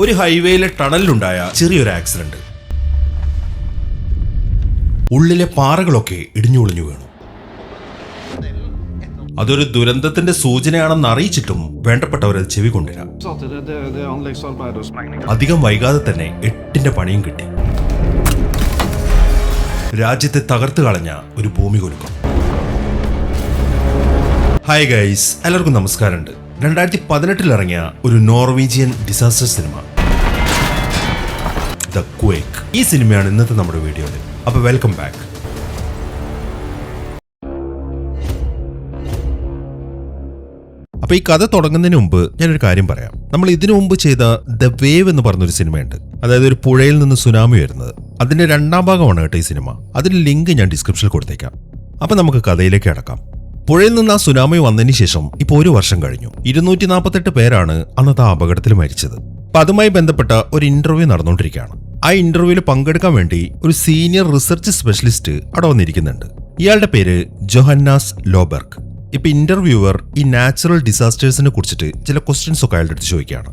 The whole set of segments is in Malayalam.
ഒരു ഹൈവേയിലെ ടണലിലുണ്ടായ ചെറിയൊരു ആക്സിഡന്റ്. ഉള്ളിലെ പാറകളൊക്കെ ഇടിഞ്ഞുളിഞ്ഞു വീണു. അതൊരു ദുരന്തത്തിന്റെ സൂചനയാണെന്ന് അറിയിച്ചിട്ടും വേണ്ടപ്പെട്ടവരത് ചെവി കൊണ്ടില്ല. അധികം വൈകാതെ തന്നെ 8ന്റെ പണിയും കിട്ടി. രാജ്യത്തെ തകർത്തു കളഞ്ഞ ഒരു ഭൂമി കുലുക്കം. ഹായ് ഗൈസ്, എല്ലാവർക്കും നമസ്കാരമുണ്ട്. 2018 ഇറങ്ങിയ ഒരു Norwegian disaster cinema the quake. ഈ സിനിമയാണ് ഇന്നത്തെ നമ്മുടെ വീഡിയോയിൽ. അപ്പൊ വെൽക്കം ബാക്ക്. അപ്പൊ ഈ കഥ തുടങ്ങുന്നതിന് മുമ്പ് ഞാനൊരു കാര്യം പറയാം. നമ്മൾ ഇതിനു മുമ്പ് ചെയ്ത ദ വേവ് എന്ന് പറഞ്ഞൊരു സിനിമയുണ്ട്. അതായത് ഒരു പുഴയിൽ നിന്ന് സുനാമി വരുന്നത്. അതിന്റെ 2ാം ഭാഗമാണ് കേട്ടോ ഈ സിനിമ. അതിന്റെ ലിങ്ക് ഞാൻ ഡിസ്ക്രിപ്ഷനിൽ കൊടുത്തേക്കാം. അപ്പൊ നമുക്ക് കഥയിലേക്ക് അടക്കാം. പുഴയിൽ നിന്ന് ആ സുനാമി വന്നതിന് ശേഷം ഇപ്പോൾ 1 വർഷം കഴിഞ്ഞു. 248 പേരാണ് അന്നത്തെ ആ അപകടത്തിൽ മരിച്ചത്. അപ്പൊ അതുമായി ബന്ധപ്പെട്ട ഒരു ഇന്റർവ്യൂ നടന്നുകൊണ്ടിരിക്കുകയാണ്. ആ ഇന്റർവ്യൂവിൽ പങ്കെടുക്കാൻ വേണ്ടി ഒരു സീനിയർ റിസർച്ച് സ്പെഷ്യലിസ്റ്റ് അവിടെ വന്നിരിക്കുന്നുണ്ട്. ഇയാളുടെ പേര് ജോഹന്നാസ് ലോബെർഗ്. ഇപ്പൊ ഇന്റർവ്യൂവർ ഈ നാച്ചുറൽ ഡിസാസ്റ്റേഴ്സിനെ കുറിച്ചിട്ട് ചില ക്വസ്റ്റ്യൻസ് ഒക്കെ അയാളുടെ അടുത്ത് ചോദിക്കുകയാണ്.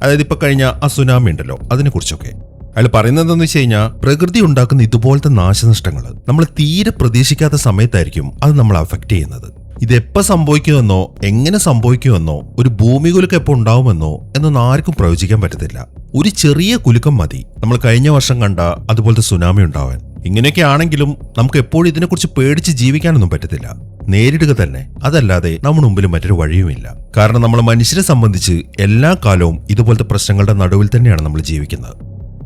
അതായത് ഇപ്പൊ കഴിഞ്ഞ ആ സുനാമി ഉണ്ടല്ലോ, അതിനെ കുറിച്ചൊക്കെ അയാൾ പറയുന്നത് എന്താണെന്ന് വെച്ച് കഴിഞ്ഞാൽ, പ്രകൃതി ഉണ്ടാക്കുന്ന ഇതുപോലത്തെ നാശനഷ്ടങ്ങൾ നമ്മൾ തീരെ പ്രതീക്ഷിക്കാത്ത സമയത്തായിരിക്കും അത് നമ്മൾ അഫക്റ്റ് ചെയ്യുന്നത്. ഇതെപ്പോൾ സംഭവിക്കുമെന്നോ എങ്ങനെ സംഭവിക്കുമെന്നോ ഒരു ഭൂമി കുലുക്കം എപ്പോൾ ഉണ്ടാവുമെന്നോ എന്നൊന്നും ആർക്കും പ്രവചിക്കാൻ പറ്റത്തില്ല. ഒരു ചെറിയ കുലുക്കം മതി നമ്മൾ കഴിഞ്ഞ വർഷം കണ്ട അതുപോലത്തെ സുനാമി ഉണ്ടാവാൻ. ഇങ്ങനെയൊക്കെ ആണെങ്കിലും നമുക്ക് എപ്പോഴും ഇതിനെക്കുറിച്ച് പേടിച്ച് ജീവിക്കാനൊന്നും പറ്റത്തില്ല. നേരിടുക തന്നെ, അതല്ലാതെ നമ്മുടെ മുമ്പിൽ മറ്റൊരു വഴിയുമില്ല. കാരണം നമ്മൾ മനുഷ്യരെ സംബന്ധിച്ച് എല്ലാ കാലവും ഇതുപോലത്തെ പ്രശ്നങ്ങളുടെ നടുവിൽ തന്നെയാണ് നമ്മൾ ജീവിക്കുന്നത്.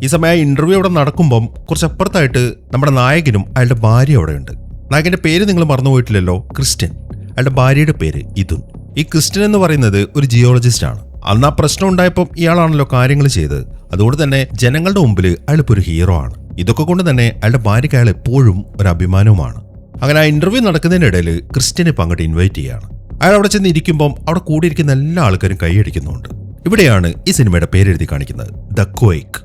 ഈ സമയം ഇന്റർവ്യൂ അവിടെ നടക്കുമ്പം കുറച്ചപ്പുറത്തായിട്ട് നമ്മുടെ നായകനും അയാളുടെ ഭാര്യ അവിടെ ഉണ്ട്. നായകന്റെ പേര് നിങ്ങൾ മറന്നുപോയിട്ടില്ലല്ലോ, ക്രിസ്റ്റ്യൻ. അയാളുടെ ഭാര്യയുടെ പേര് ഇതുൻ. ഈ ക്രിസ്റ്റ്യൻ എന്ന് പറയുന്നത് ഒരു ജിയോളജിസ്റ്റ് ആണ്. അന്ന് ആ പ്രശ്നം ഉണ്ടായപ്പോൾ ഇയാളാണല്ലോ കാര്യങ്ങൾ ചെയ്തത്. അതുകൊണ്ട് തന്നെ ജനങ്ങളുടെ മുമ്പിൽ അയാളിപ്പോൾ ഒരു ഹീറോ ആണ്. ഇതൊക്കെ കൊണ്ട് തന്നെ അയാളുടെ ഭാര്യയ്ക്ക് അയാൾ എപ്പോഴും ഒരു അഭിമാനവുമാണ്. അങ്ങനെ ആ ഇന്റർവ്യൂ നടക്കുന്നതിനിടയിൽ ക്രിസ്റ്റ്യനെ ഇപ്പം അങ്ങോട്ട് ഇൻവൈറ്റ് ചെയ്യാണ്. അയാൾ അവിടെ ചെന്ന് ഇരിക്കുമ്പം അവിടെ കൂടിയിരിക്കുന്ന എല്ലാ ആൾക്കാരും കൈയടിക്കുന്നുണ്ട്. ഇവിടെയാണ് ഈ സിനിമയുടെ പേരെഴുതി കാണിക്കുന്നത്, ദ ക്വേക്ക്.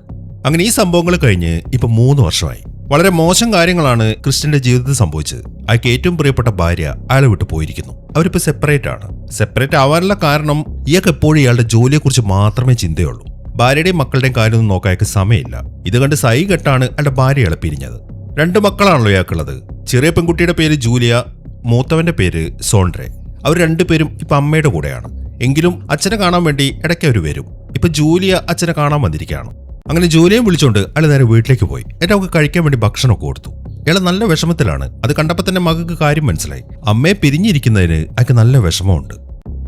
അങ്ങനെ ഈ സംഭവങ്ങൾ കഴിഞ്ഞ് ഇപ്പൊ 3 വർഷമായി. വളരെ മോശം കാര്യങ്ങളാണ് ക്രിസ്റ്റ്യന്റെ ജീവിതത്തിൽ സംഭവിച്ചത്. അയാൾക്ക് ഏറ്റവും പ്രിയപ്പെട്ട ഭാര്യ അയാളെ വിട്ടു പോയിരിക്കുന്നു. അവരിപ്പോ സെപ്പറേറ്റ് ആണ്. സെപ്പറേറ്റ് ആവാനുള്ള കാരണം ഇയാൾക്ക് എപ്പോഴും ഇയാളുടെ ജോലിയെക്കുറിച്ച് മാത്രമേ ചിന്തയുള്ളൂ. ഭാര്യയുടെയും മക്കളുടെയും കാര്യമൊന്നും നോക്കാൻ അയാൾക്ക് സമയമില്ല. ഇത് കണ്ട് സൈ കെട്ടാണ് അയാളുടെ ഭാര്യ അയാളെ പിരിഞ്ഞത്. 2 മക്കളാണല്ലോ ഇയാൾക്കുള്ളത്. ചെറിയ പെൺകുട്ടിയുടെ പേര് ജൂലിയ, മൂത്തവന്റെ പേര് സോൺഡ്രെ. അവർ 2 പേരും ഇപ്പൊ അമ്മയുടെ കൂടെയാണ്. എങ്കിലും അച്ഛനെ കാണാൻ വേണ്ടി ഇടയ്ക്ക് അവർ വരും. ഇപ്പൊ ജൂലിയ അച്ഛനെ കാണാൻ വന്നിരിക്കുകയാണ്. അങ്ങനെ ജൂലിയെ വിളിച്ചോണ്ട് അയാൾ നേരെ വീട്ടിലേക്ക് പോയി. എന്നിട്ട് അവൾക്ക് കഴിക്കാൻ വേണ്ടി ഭക്ഷണമൊക്കെ കൊടുത്തു. അയാൾ നല്ല വിഷമത്തിലാണ്. അത് കണ്ടപ്പോൾ തന്നെ മകൾക്ക് കാര്യം മനസ്സിലായി. അമ്മയെ പിരിഞ്ഞിരിക്കുന്നതിന് അയാൾക്ക് നല്ല വിഷമമുണ്ട്.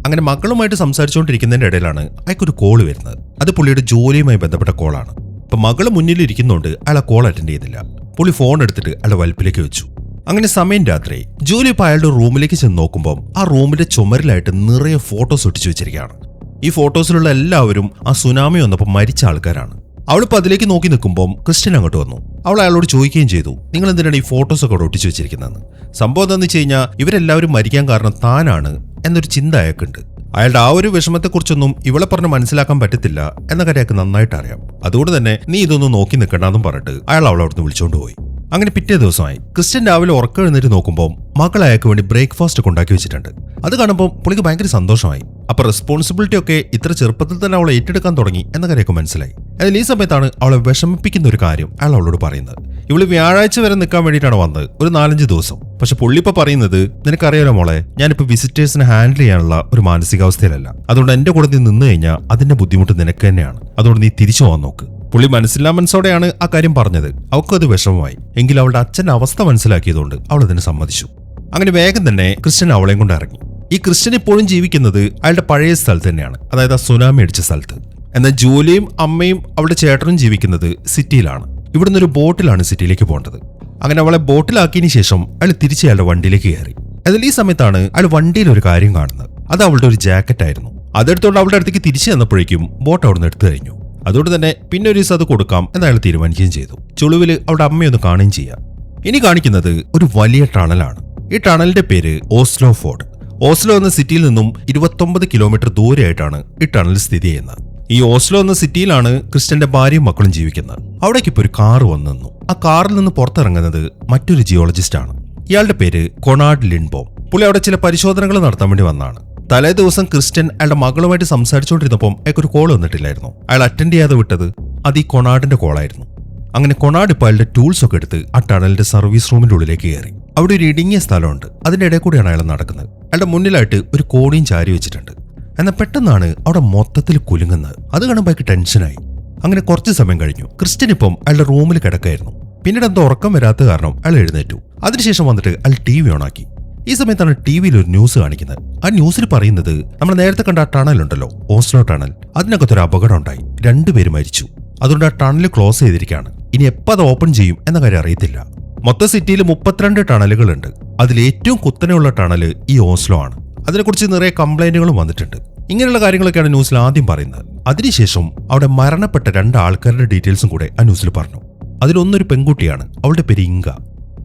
അങ്ങനെ മക്കളുമായിട്ട് സംസാരിച്ചുകൊണ്ടിരിക്കുന്നതിന്റെ ഇടയിലാണ് അയാൾക്കൊരു കോള് വരുന്നത്. അത് പുള്ളിയുടെ ജോലിയുമായി ബന്ധപ്പെട്ട കോളാണ്. അപ്പൊ മകള് മുന്നിലിരിക്കുന്നതുകൊണ്ട് അയാൾ ആ കോൾ അറ്റൻഡ് ചെയ്തില്ല. പുള്ളി ഫോൺ എടുത്തിട്ട് അയാളുടെ വൽപ്പിലേക്ക് വെച്ചു. അങ്ങനെ സമയം രാത്രി. ജൂലി ഇപ്പൊ അയാളുടെ റൂമിലേക്ക് ചെന്ന് നോക്കുമ്പോൾ ആ റൂമിന്റെ ചുമരിലായിട്ട് നിറയെ ഫോട്ടോസ് ഒട്ടിച്ചു വെച്ചിരിക്കുകയാണ്. ഈ ഫോട്ടോസിലുള്ള എല്ലാവരും ആ സുനാമി വന്നപ്പോൾ മരിച്ച ആൾക്കാരാണ്. അവളിപ്പോൾ അതിലേക്ക് നോക്കി നിൽക്കുമ്പോൾ ക്രിസ്റ്റ്യൻ അങ്ങോട്ട് വന്നു. അവൾ അയാളോട് ചോദിക്കുകയും ചെയ്തു, നിങ്ങൾ എന്തിനാണ് ഈ ഫോട്ടോസ് ഒക്കെ ഒട്ടിച്ചു വെച്ചിരിക്കുന്നതെന്ന്. സംഭവം എന്താണെന്ന് വെച്ച് കഴിഞ്ഞാൽ ഇവരെല്ലാവരും മരിക്കാൻ കാരണം താനാണ് എന്നൊരു ചിന്ത അയാൾക്കുണ്ട്. അയാളുടെ ആ ഒരു വിഷമത്തെക്കുറിച്ചൊന്നും ഇവളെ പറഞ്ഞ് മനസ്സിലാക്കാൻ പറ്റത്തില്ല എന്ന കാര്യം അയാൾക്ക് നന്നായിട്ട് അറിയാം. അതുകൊണ്ട് തന്നെ നീ ഇതൊന്നും നോക്കി നിൽക്കണ്ടെന്നും പറഞ്ഞിട്ട് അയാൾ അവളെ അവിടുന്ന് വിളിച്ചുകൊണ്ട് പോയി. അങ്ങനെ പിറ്റേ ദിവസമായി. ക്രിസ്റ്റ്യൻ രാവിലെ ഉറക്കം എഴുന്നേറ്റ് നോക്കുമ്പോൾ മകൾ അയാൾക്ക് വേണ്ടി ബ്രേക്ക്ഫാസ്റ്റ് ഒക്കെ ഉണ്ടാക്കി വെച്ചിട്ടുണ്ട്. അത് കാണുമ്പോൾ പുള്ളിക്ക് ഭയങ്കര സന്തോഷമായി. അപ്പൊ റെസ്പോൺസിബിലിറ്റി ഒക്കെ ഇത്ര ചെറുപ്പത്തിൽ തന്നെ അവളെ ഏറ്റെടുക്കാൻ തുടങ്ങി എന്ന കാര്യമൊക്കെ മനസ്സിലായി. അതിൽ ഈ സമയത്താണ് അവളെ വിഷമിപ്പിക്കുന്ന ഒരു കാര്യം അയാൾ അവളോട് പറയുന്നത്. ഇവള് വ്യാഴാഴ്ച വരെ നിൽക്കാൻ വേണ്ടിയിട്ടാണ് വന്നത്, ഒരു 4-5 ദിവസം. പക്ഷെ പുള്ളി ഇപ്പൊ പറയുന്നത്, നിനക്കറിയാലോ മോളെ, ഞാനിപ്പോ വിസിറ്റേഴ്സിനെ ഹാൻഡിൽ ചെയ്യാനുള്ള ഒരു മാനസികാവസ്ഥയിലല്ല. അതുകൊണ്ട് എന്റെ കൂടെ നീ നിന്ന് കഴിഞ്ഞാൽ അതിന്റെ ബുദ്ധിമുട്ട് നിനക്ക് തന്നെയാണ്. അതുകൊണ്ട് നീ തിരിച്ചു പോകാൻ നോക്ക്. പുള്ളി മനസ്സില്ലാ മനസ്സോടെയാണ് ആ കാര്യം പറഞ്ഞത്. അവൾക്കത് വിഷമമായി. എങ്കിലും അവളുടെ അച്ഛന്റെ അവസ്ഥ മനസ്സിലാക്കിയതുകൊണ്ട് അവൾ അതിന് സമ്മതിച്ചു. അങ്ങനെ വേഗം തന്നെ ക്രിസ്റ്റ്യൻ അവളെയും കൊണ്ട് ഇറങ്ങി. ഈ ക്രിസ്റ്റ്യൻ ഇപ്പോഴും ജീവിക്കുന്നത് അയാളുടെ പഴയ സ്ഥലത്ത് തന്നെയാണ്, അതായത് ആ സുനാമി അടിച്ച സ്ഥലത്ത്. എന്നാൽ ജൂലിയും അമ്മയും അവളുടെ ചേട്ടനും ജീവിക്കുന്നത് സിറ്റിയിലാണ്. ഇവിടുന്ന് ഒരു ബോട്ടിലാണ് സിറ്റിയിലേക്ക് പോകേണ്ടത്. അങ്ങനെ അവളെ ബോട്ടിലാക്കിയതിനു ശേഷം അയാൾ തിരിച്ച് അയാളുടെ വണ്ടിയിലേക്ക് കയറി. അതിൽ ഈ സമയത്താണ് അയാൾ വണ്ടിയിൽ ഒരു കാര്യം കാണുന്നത്. അത് അവളുടെ ഒരു ജാക്കറ്റ് ആയിരുന്നു. അതെടുത്തോണ്ട് അവളുടെ അടുത്തേക്ക് തിരിച്ചു ചെന്നപ്പോഴേക്കും ബോട്ട് അവിടെ നിന്ന് എടുത്തു കഴിഞ്ഞു. അതുകൊണ്ട് തന്നെ പിന്നെ ഒരു ദിവസം അത് കൊടുക്കാം എന്ന് അയാൾ തീരുമാനിക്കുകയും ചെയ്തു. ചുളുവിൽ അവളുടെ അമ്മയൊന്ന് കാണുകയും ചെയ്യാം. ഇനി കാണിക്കുന്നത് ഒരു വലിയ ടണലാണ്. ഈ ടണലിന്റെ പേര് ഓസ്ലോ ഫോർഡ്. ഓസ്ലോ എന്ന സിറ്റിയിൽ നിന്നും 29 കിലോമീറ്റർ ദൂരെയായിട്ടാണ് ഈ ടണൽ സ്ഥിതി ചെയ്യുന്നത്. ഈ ഓസ്ലോ എന്ന സിറ്റിയിലാണ് ക്രിസ്റ്റ്യന്റെ ഭാര്യയും മക്കളും ജീവിക്കുന്നത്. അവിടേക്ക് ഇപ്പോൾ ഒരു കാറ് വന്നു നിന്നു. ആ കാറിൽ നിന്ന് പുറത്തിറങ്ങുന്നത് മറ്റൊരു ജിയോളജിസ്റ്റ് ആണ്. ഇയാളുടെ പേര് കൊണാർഡ് ലിൻബോം. പുള്ളി അവിടെ ചില പരിശോധനകൾ നടത്താൻ വേണ്ടി വന്നതാണ്. തലേ ദിവസം ക്രിസ്റ്റ്യൻ അയാളുടെ മകളുമായിട്ട് സംസാരിച്ചുകൊണ്ടിരുന്നപ്പോൾ അയാൾക്കൊരു കോൾ വന്നിട്ടില്ലായിരുന്നു. അയാൾ അറ്റൻഡ് ചെയ്യാതെ വിട്ടത് അത് ഈ കൊണാഡിന്റെ കോളായിരുന്നു. അങ്ങനെ കൊണാഡ് ഇപ്പോൾ അയാളുടെ ടൂൾസ് ഒക്കെ എടുത്ത് ആ ടണലിന്റെ സർവീസ് റൂമിന്റെ ഉള്ളിലേക്ക് കയറി. അവിടെ ഒരു ഇടുങ്ങിയ സ്ഥലമുണ്ട്. അതിന്റെ ഇടയിൽ കൂടിയാണ് അയാൾ നടക്കുന്നത്. അയാളുടെ മുന്നിലായിട്ട് ഒരു കോണിയും ചാരി വെച്ചിട്ടുണ്ട്. എന്നാൽ പെട്ടെന്നാണ് അവിടെ മൊത്തത്തിൽ കുലുങ്ങുന്നത്. അത് കാണുമ്പോൾ അയാൾക്ക് ടെൻഷനായി. അങ്ങനെ കുറച്ച് സമയം കഴിഞ്ഞു. ക്രിസ്റ്റ്യൻ ഇപ്പം അയാളുടെ റൂമിൽ കിടക്കായിരുന്നു. പിന്നീട് എന്തോ ഉറക്കം വരാത്ത കാരണം അയാൾ എഴുന്നേറ്റു. അതിനുശേഷം വന്നിട്ട് അയാൾ TV ഓണാക്കി. ഈ സമയത്താണ് TV-യിൽ ഒരു ന്യൂസ് കാണിക്കുന്നത്. ആ ന്യൂസിൽ പറയുന്നത് നമ്മൾ നേരത്തെ കണ്ട ആ ടണലുണ്ടല്ലോ, ഓസ്ലോ ടണൽ, അതിനകത്തൊരു അപകടം ഉണ്ടായി. 2 പേര് മരിച്ചു. അതുകൊണ്ട് ആ ടണൽ ക്ലോസ് ചെയ്തിരിക്കുകയാണ്. ഇനി എപ്പോൾ അത് ഓപ്പൺ ചെയ്യും എന്ന കാര്യം അറിയത്തില്ല. മൊത്തം സിറ്റിയിൽ 32 ടണലുകളുണ്ട്. അതിൽ ഏറ്റവും കുത്തനെയുള്ള ടണൽ ഈ ഓസ്ലോ ആണ്. അതിനെക്കുറിച്ച് നിറയെ കംപ്ലൈന്റുകളും വന്നിട്ടുണ്ട്. ഇങ്ങനെയുള്ള കാര്യങ്ങളൊക്കെയാണ് ന്യൂസിൽ ആദ്യം പറയുന്നത്. അതിനുശേഷം അവിടെ മരണപ്പെട്ട 2 ആൾക്കാരുടെ ഡീറ്റെയിൽസും കൂടെ ആ ന്യൂസിൽ പറഞ്ഞു. അതിലൊന്നൊരു പെൺകുട്ടിയാണ്. അവളുടെ പേര് ഇങ്ക.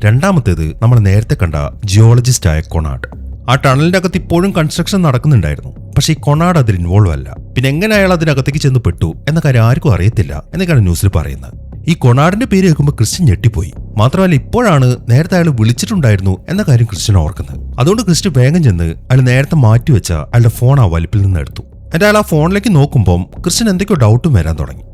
രണ്ടാമത്തേത് നമ്മൾ നേരത്തെ കണ്ട ജിയോളജിസ്റ്റായ കൊണാഡ്. ആ ടണലിന്റെ അകത്ത് ഇപ്പോഴും കൺസ്ട്രക്ഷൻ നടക്കുന്നുണ്ടായിരുന്നു. പക്ഷേ ഈ കൊണാഡ് അതിൽ ഇൻവോൾവ് അല്ല. പിന്നെ എങ്ങനെ അയാൾ അതിനകത്തേക്ക് ചെന്ന് പെട്ടു എന്ന കാര്യം ആർക്കും അറിയത്തില്ല എന്നൊക്കെയാണ് ന്യൂസിൽ പറയുന്നത്. ഈ കൊണാഡിന്റെ പേര് കേൾക്കുമ്പോൾ ക്രിസ്റ്റ്യൻ ഞെട്ടിപ്പോയി. മാത്രമല്ല ഇപ്പോഴാണ് നേരത്തെ അയാൾ വിളിച്ചിട്ടുണ്ടായിരുന്നു എന്ന കാര്യം ക്രിസ്റ്റ്യൻ ഓർക്കുന്നത്. അതുകൊണ്ട് ക്രിസ്റ്റ്യൻ വേഗം ചെന്ന് അയാൾ നേരത്തെ മാറ്റിവെച്ച അയാളുടെ ഫോൺ ആ വലിപ്പിൽ നിന്ന് എടുത്തു. എന്നിട്ട് അയാൾ ആ ഫോണിലേക്ക് നോക്കുമ്പോൾ ക്രിസ്റ്റ്യൻ എന്തൊക്കെയോ ഡൗട്ടും വരാൻ തുടങ്ങി.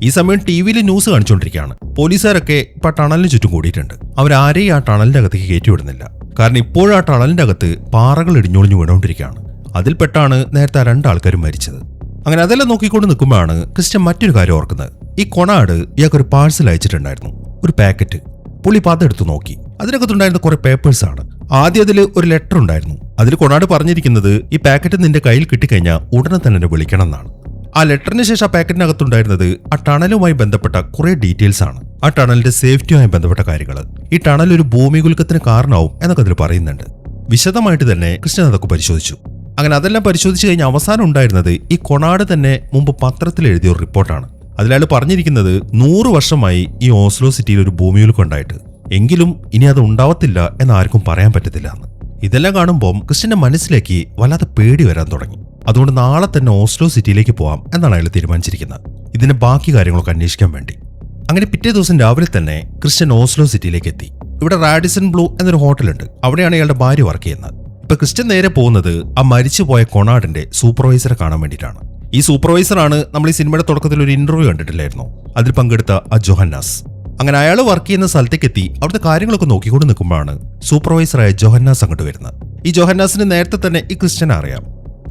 ഈ സമയം TV-യിൽ ന്യൂസ് കാണിച്ചുകൊണ്ടിരിക്കുകയാണ്. പോലീസുകാരൊക്കെ ഇപ്പൊ ടണലിന് ചുറ്റും കൂടിയിട്ടുണ്ട്. അവരാരെയും ആ ടണലിന്റെ അകത്തേക്ക് കയറ്റിവിടുന്നില്ല. കാരണം ഇപ്പോഴും ആ ടണലിന്റെ അകത്ത് പാറകൾ ഇടിഞ്ഞൊളിഞ്ഞു വീണുകൊണ്ടിരിക്കുകയാണ്. അതിൽപ്പെട്ടാണ് നേരത്തെ ആ 2 ആൾക്കാരും മരിച്ചത്. അങ്ങനെ അതെല്ലാം നോക്കിക്കൊണ്ട് നിൽക്കുമ്പോഴാണ് ക്രിസ്റ്റ്യൻ മറ്റൊരു കാര്യം ഓർക്കുന്നത്. ഈ കൊണാഡ് ഇയാൾക്കൊരു പാഴ്സൽ അയച്ചിട്ടുണ്ടായിരുന്നു, ഒരു പാക്കറ്റ്. പുള്ളി അതെടുത്ത് നോക്കി. അതിനകത്തുണ്ടായിരുന്ന കുറെ പേപ്പേഴ്സ് ആണ്. ആദ്യം അതിൽ ഒരു ലെറ്റർ ഉണ്ടായിരുന്നു. അതിൽ കൊണാഡ് പറഞ്ഞിരിക്കുന്നത് ഈ പാക്കറ്റ് നിന്റെ കയ്യിൽ കിട്ടിക്കഴിഞ്ഞാൽ ഉടനെ തന്നെ എന്നെ വിളിക്കണം എന്നാണ്. ആ ലെറ്ററിന് ശേഷം ആ പാക്കറ്റിനകത്തുണ്ടായിരുന്നത് ആ ടണലുമായി ബന്ധപ്പെട്ട കുറെ ഡീറ്റെയിൽസ് ആണ്. ആ ടണലിന്റെ സേഫ്റ്റിയുമായി ബന്ധപ്പെട്ട കാര്യങ്ങൾ. ഈ ടണൽ ഒരു ഭൂമികുലുക്കത്തിന് കാരണമാവും എന്നൊക്കെ അതിൽ പറയുന്നുണ്ട്. വിശദമായിട്ട് തന്നെ ക്രിസ്റ്റ്യൻ അതൊക്കെ പരിശോധിച്ചു. അങ്ങനെ അതെല്ലാം പരിശോധിച്ച് കഴിഞ്ഞ അവസാനം ഉണ്ടായിരുന്നത് ഈ കൊണാഡ് തന്നെ മുമ്പ് പത്രത്തിൽ എഴുതിയ ഒരു റിപ്പോർട്ടാണ്. അതിലയാൾ പറഞ്ഞിരിക്കുന്നത് 100 വർഷമായി ഈ ഓസ്ലോ സിറ്റിയിൽ ഒരു ഭൂമികുലുക്കം ഉണ്ടായിട്ട്, എങ്കിലും ഇനി അത് ഉണ്ടാവത്തില്ല എന്ന് ആർക്കും പറയാൻ പറ്റത്തില്ല എന്ന്. ഇതെല്ലാം കാണുമ്പോൾ ക്രിസ്റ്റ്യന്റെ മനസ്സിലേക്ക് വല്ലാതെ പേടി വരാൻ തുടങ്ങി. അതുകൊണ്ട് നാളെ തന്നെ ഓസ്ലോ സിറ്റിയിലേക്ക് പോകാം എന്നാണ് അയാൾ തീരുമാനിച്ചിരിക്കുന്നത്, ഇതിന്റെ ബാക്കി കാര്യങ്ങളൊക്കെ അന്വേഷിക്കാൻ വേണ്ടി. അങ്ങനെ പിറ്റേ ദിവസം രാവിലെ തന്നെ ക്രിസ്റ്റ്യൻ ഓസ്ലോ സിറ്റിയിലേക്ക് എത്തി. ഇവിടെ റാഡിസൺ ബ്ലൂ എന്നൊരു ഹോട്ടലുണ്ട്. അവിടെയാണ് ഇയാളുടെ ഭാര്യ വർക്ക് ചെയ്യുന്നത്. ഇപ്പൊ ക്രിസ്റ്റ്യൻ നേരെ പോകുന്നത് ആ മരിച്ചുപോയ കൊണാഡിന്റെ സൂപ്പർവൈസറെ കാണാൻ വേണ്ടിയിട്ടാണ്. ഈ സൂപ്പർവൈസറാണ് നമ്മൾ ഈ സിനിമയുടെ തുടക്കത്തിൽ ഒരു ഇന്റർവ്യൂ കണ്ടിട്ടില്ലായിരുന്നു, അതിൽ പങ്കെടുത്ത ആ ജോഹന്നാസ്. അങ്ങനെ അയാൾ വർക്ക് ചെയ്യുന്ന സ്ഥലത്തേക്ക് എത്തി അവിടുത്തെ കാര്യങ്ങളൊക്കെ നോക്കിക്കൊണ്ട് നിൽക്കുമ്പോഴാണ് സൂപ്പർവൈസറായ ജോഹന്നാസ് അങ്ങോട്ട് വരുന്നത്. ഈ ജോഹന്നാസിന് നേരത്തെ തന്നെ ഈ ക്രിസ്റ്റ്യനെ അറിയാം.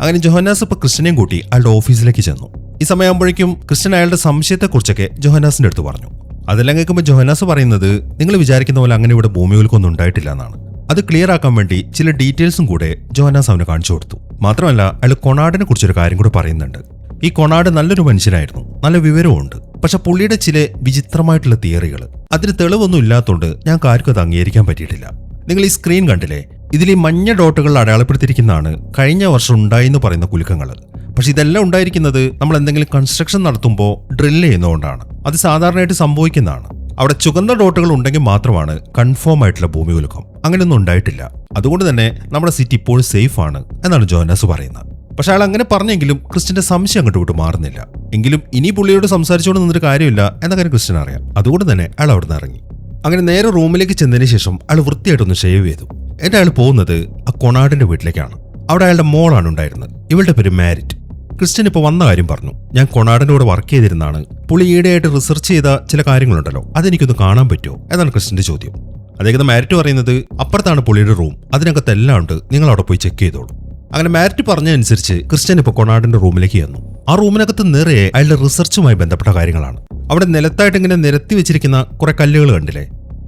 അങ്ങനെ ജോഹന്നാസ് ഇപ്പൊ ക്രിസ്റ്റ്യനെയും കൂട്ടി അയാളുടെ ഓഫീസിലേക്ക് ചെന്നു. ഈ സമയമാകുമ്പോഴേക്കും ക്രിസ്റ്റ്യൻ അയാളുടെ സംശയത്തെക്കുറിച്ചൊക്കെ ജോഹന്നാസിന്റെ അടുത്ത് പറഞ്ഞു. അതെല്ലാം കേൾക്കുമ്പോൾ ജോഹന്നാസ് പറയുന്നത് നിങ്ങൾ വിചാരിക്കുന്ന പോലെ അങ്ങനെ ഇവിടെ ഭൂമികൾക്കൊന്നും ഉണ്ടായിട്ടില്ല എന്നാണ്. അത് ക്ലിയർ ആക്കാൻ വേണ്ടി ചില ഡീറ്റെയിൽസും കൂടെ ജോഹന്നാസ് അവന് കാണിച്ചു കൊടുത്തു. മാത്രമല്ല അയാൾ കൊണാഡിനെ കുറിച്ചൊരു കാര്യം കൂടെ പറയുന്നുണ്ട്. ഈ കൊണാഡ് നല്ലൊരു മനുഷ്യനായിരുന്നു, നല്ല വിവരവുമുണ്ട്. പക്ഷെ പുള്ളിയുടെ ചില വിചിത്രമായിട്ടുള്ള തിയറികൾ, അതിന് തെളിവൊന്നും ഇല്ലാത്തതുകൊണ്ട് ഞങ്ങൾക്ക് ആർക്കും അത് അംഗീകരിക്കാൻ പറ്റിയിട്ടില്ല. നിങ്ങൾ ഈ സ്ക്രീൻ കണ്ടില്ലേ, ഇതിൽ ഈ മഞ്ഞ ഡോട്ടുകൾ അടയാളപ്പെടുത്തിയിരിക്കുന്നതാണ് കഴിഞ്ഞ വർഷം ഉണ്ടായെന്ന് പറയുന്ന കുലുക്കങ്ങൾ. പക്ഷെ ഇതെല്ലാം ഉണ്ടായിരിക്കുന്നത് നമ്മൾ എന്തെങ്കിലും കൺസ്ട്രക്ഷൻ നടത്തുമ്പോൾ ഡ്രില്ല് ചെയ്യുന്നതുകൊണ്ടാണ്. അത് സാധാരണയായിട്ട് സംഭവിക്കുന്നതാണ്. അവിടെ ചുവന്ന ഡോട്ടുകൾ ഉണ്ടെങ്കിൽ മാത്രമാണ് കൺഫേം ആയിട്ടുള്ള ഭൂമി കുലുക്കം. അങ്ങനെയൊന്നും ഉണ്ടായിട്ടില്ല. അതുകൊണ്ട് തന്നെ നമ്മുടെ സിറ്റി ഇപ്പോഴും സേഫ് ആണ് എന്നാണ് ജോഹന്നാസ് പറയുന്നത്. പക്ഷെ അയാൾ അങ്ങനെ പറഞ്ഞെങ്കിലും ക്രിസ്റ്റ്യന്റെ സംശയം അങ്ങോട്ട് വിട്ട് മാറുന്നില്ല. എങ്കിലും ഇനി പുള്ളിയോട് സംസാരിച്ചുകൊണ്ട് നിന്നൊരു കാര്യമില്ല എന്ന കാര്യം ക്രിസ്റ്റ്യൻ അറിയാം. അതുകൊണ്ട് തന്നെ അയാൾ അവിടെ നിന്ന് ഇറങ്ങി. അങ്ങനെ നേരെ റൂമിലേക്ക് ചെന്നതിന് ശേഷം അയാൾ വൃത്തിയായിട്ടൊന്ന് ഷേവ് ചെയ്തു. എന്നിട്ട് അയാൾ പോകുന്നത് ആ കൊണാഡിന്റെ വീട്ടിലേക്കാണ്. അവിടെ അയാളുടെ മോളാണ് ഉണ്ടായിരുന്നത്. ഇവളുടെ പേര് മാരിറ്റ്. ക്രിസ്റ്റ്യൻ ഇപ്പോൾ വന്ന കാര്യം പറഞ്ഞു. ഞാൻ കൊണാഡിന്റെ കൂടെ വർക്ക് ചെയ്തിരുന്നാണ്. പുള്ളി ഈടെയായിട്ട് റിസർച്ച് ചെയ്ത ചില കാര്യങ്ങളുണ്ടല്ലോ, അതെനിക്കൊന്ന് കാണാൻ പറ്റുമോ എന്നാണ് ക്രിസ്റ്റ്യന്റെ ചോദ്യം. അദ്ദേഹം മാരിറ്റ് പറയുന്നത് അപ്പുറത്താണ് പുള്ളിയുടെ റൂം, അതിനകത്ത് എല്ലാം ഉണ്ട്, നിങ്ങൾ അവിടെ പോയി ചെക്ക് ചെയ്തോളൂ. അങ്ങനെ മാരിറ്റ് പറഞ്ഞതനുസരിച്ച് ക്രിസ്റ്റ്യൻ ഇപ്പോൾ കൊണാഡിന്റെ റൂമിലേക്ക് ചെന്നു. ആ റൂമിനകത്ത് നിറയെ അയാളുടെ റിസർച്ചുമായി ബന്ധപ്പെട്ട കാര്യങ്ങളാണ്. അവിടെ നിലത്തായിട്ട് ഇങ്ങനെ നിരത്തി വെച്ചിരിക്കുന്ന കുറെ കല്ലുകൾ കണ്ടില്ലേ,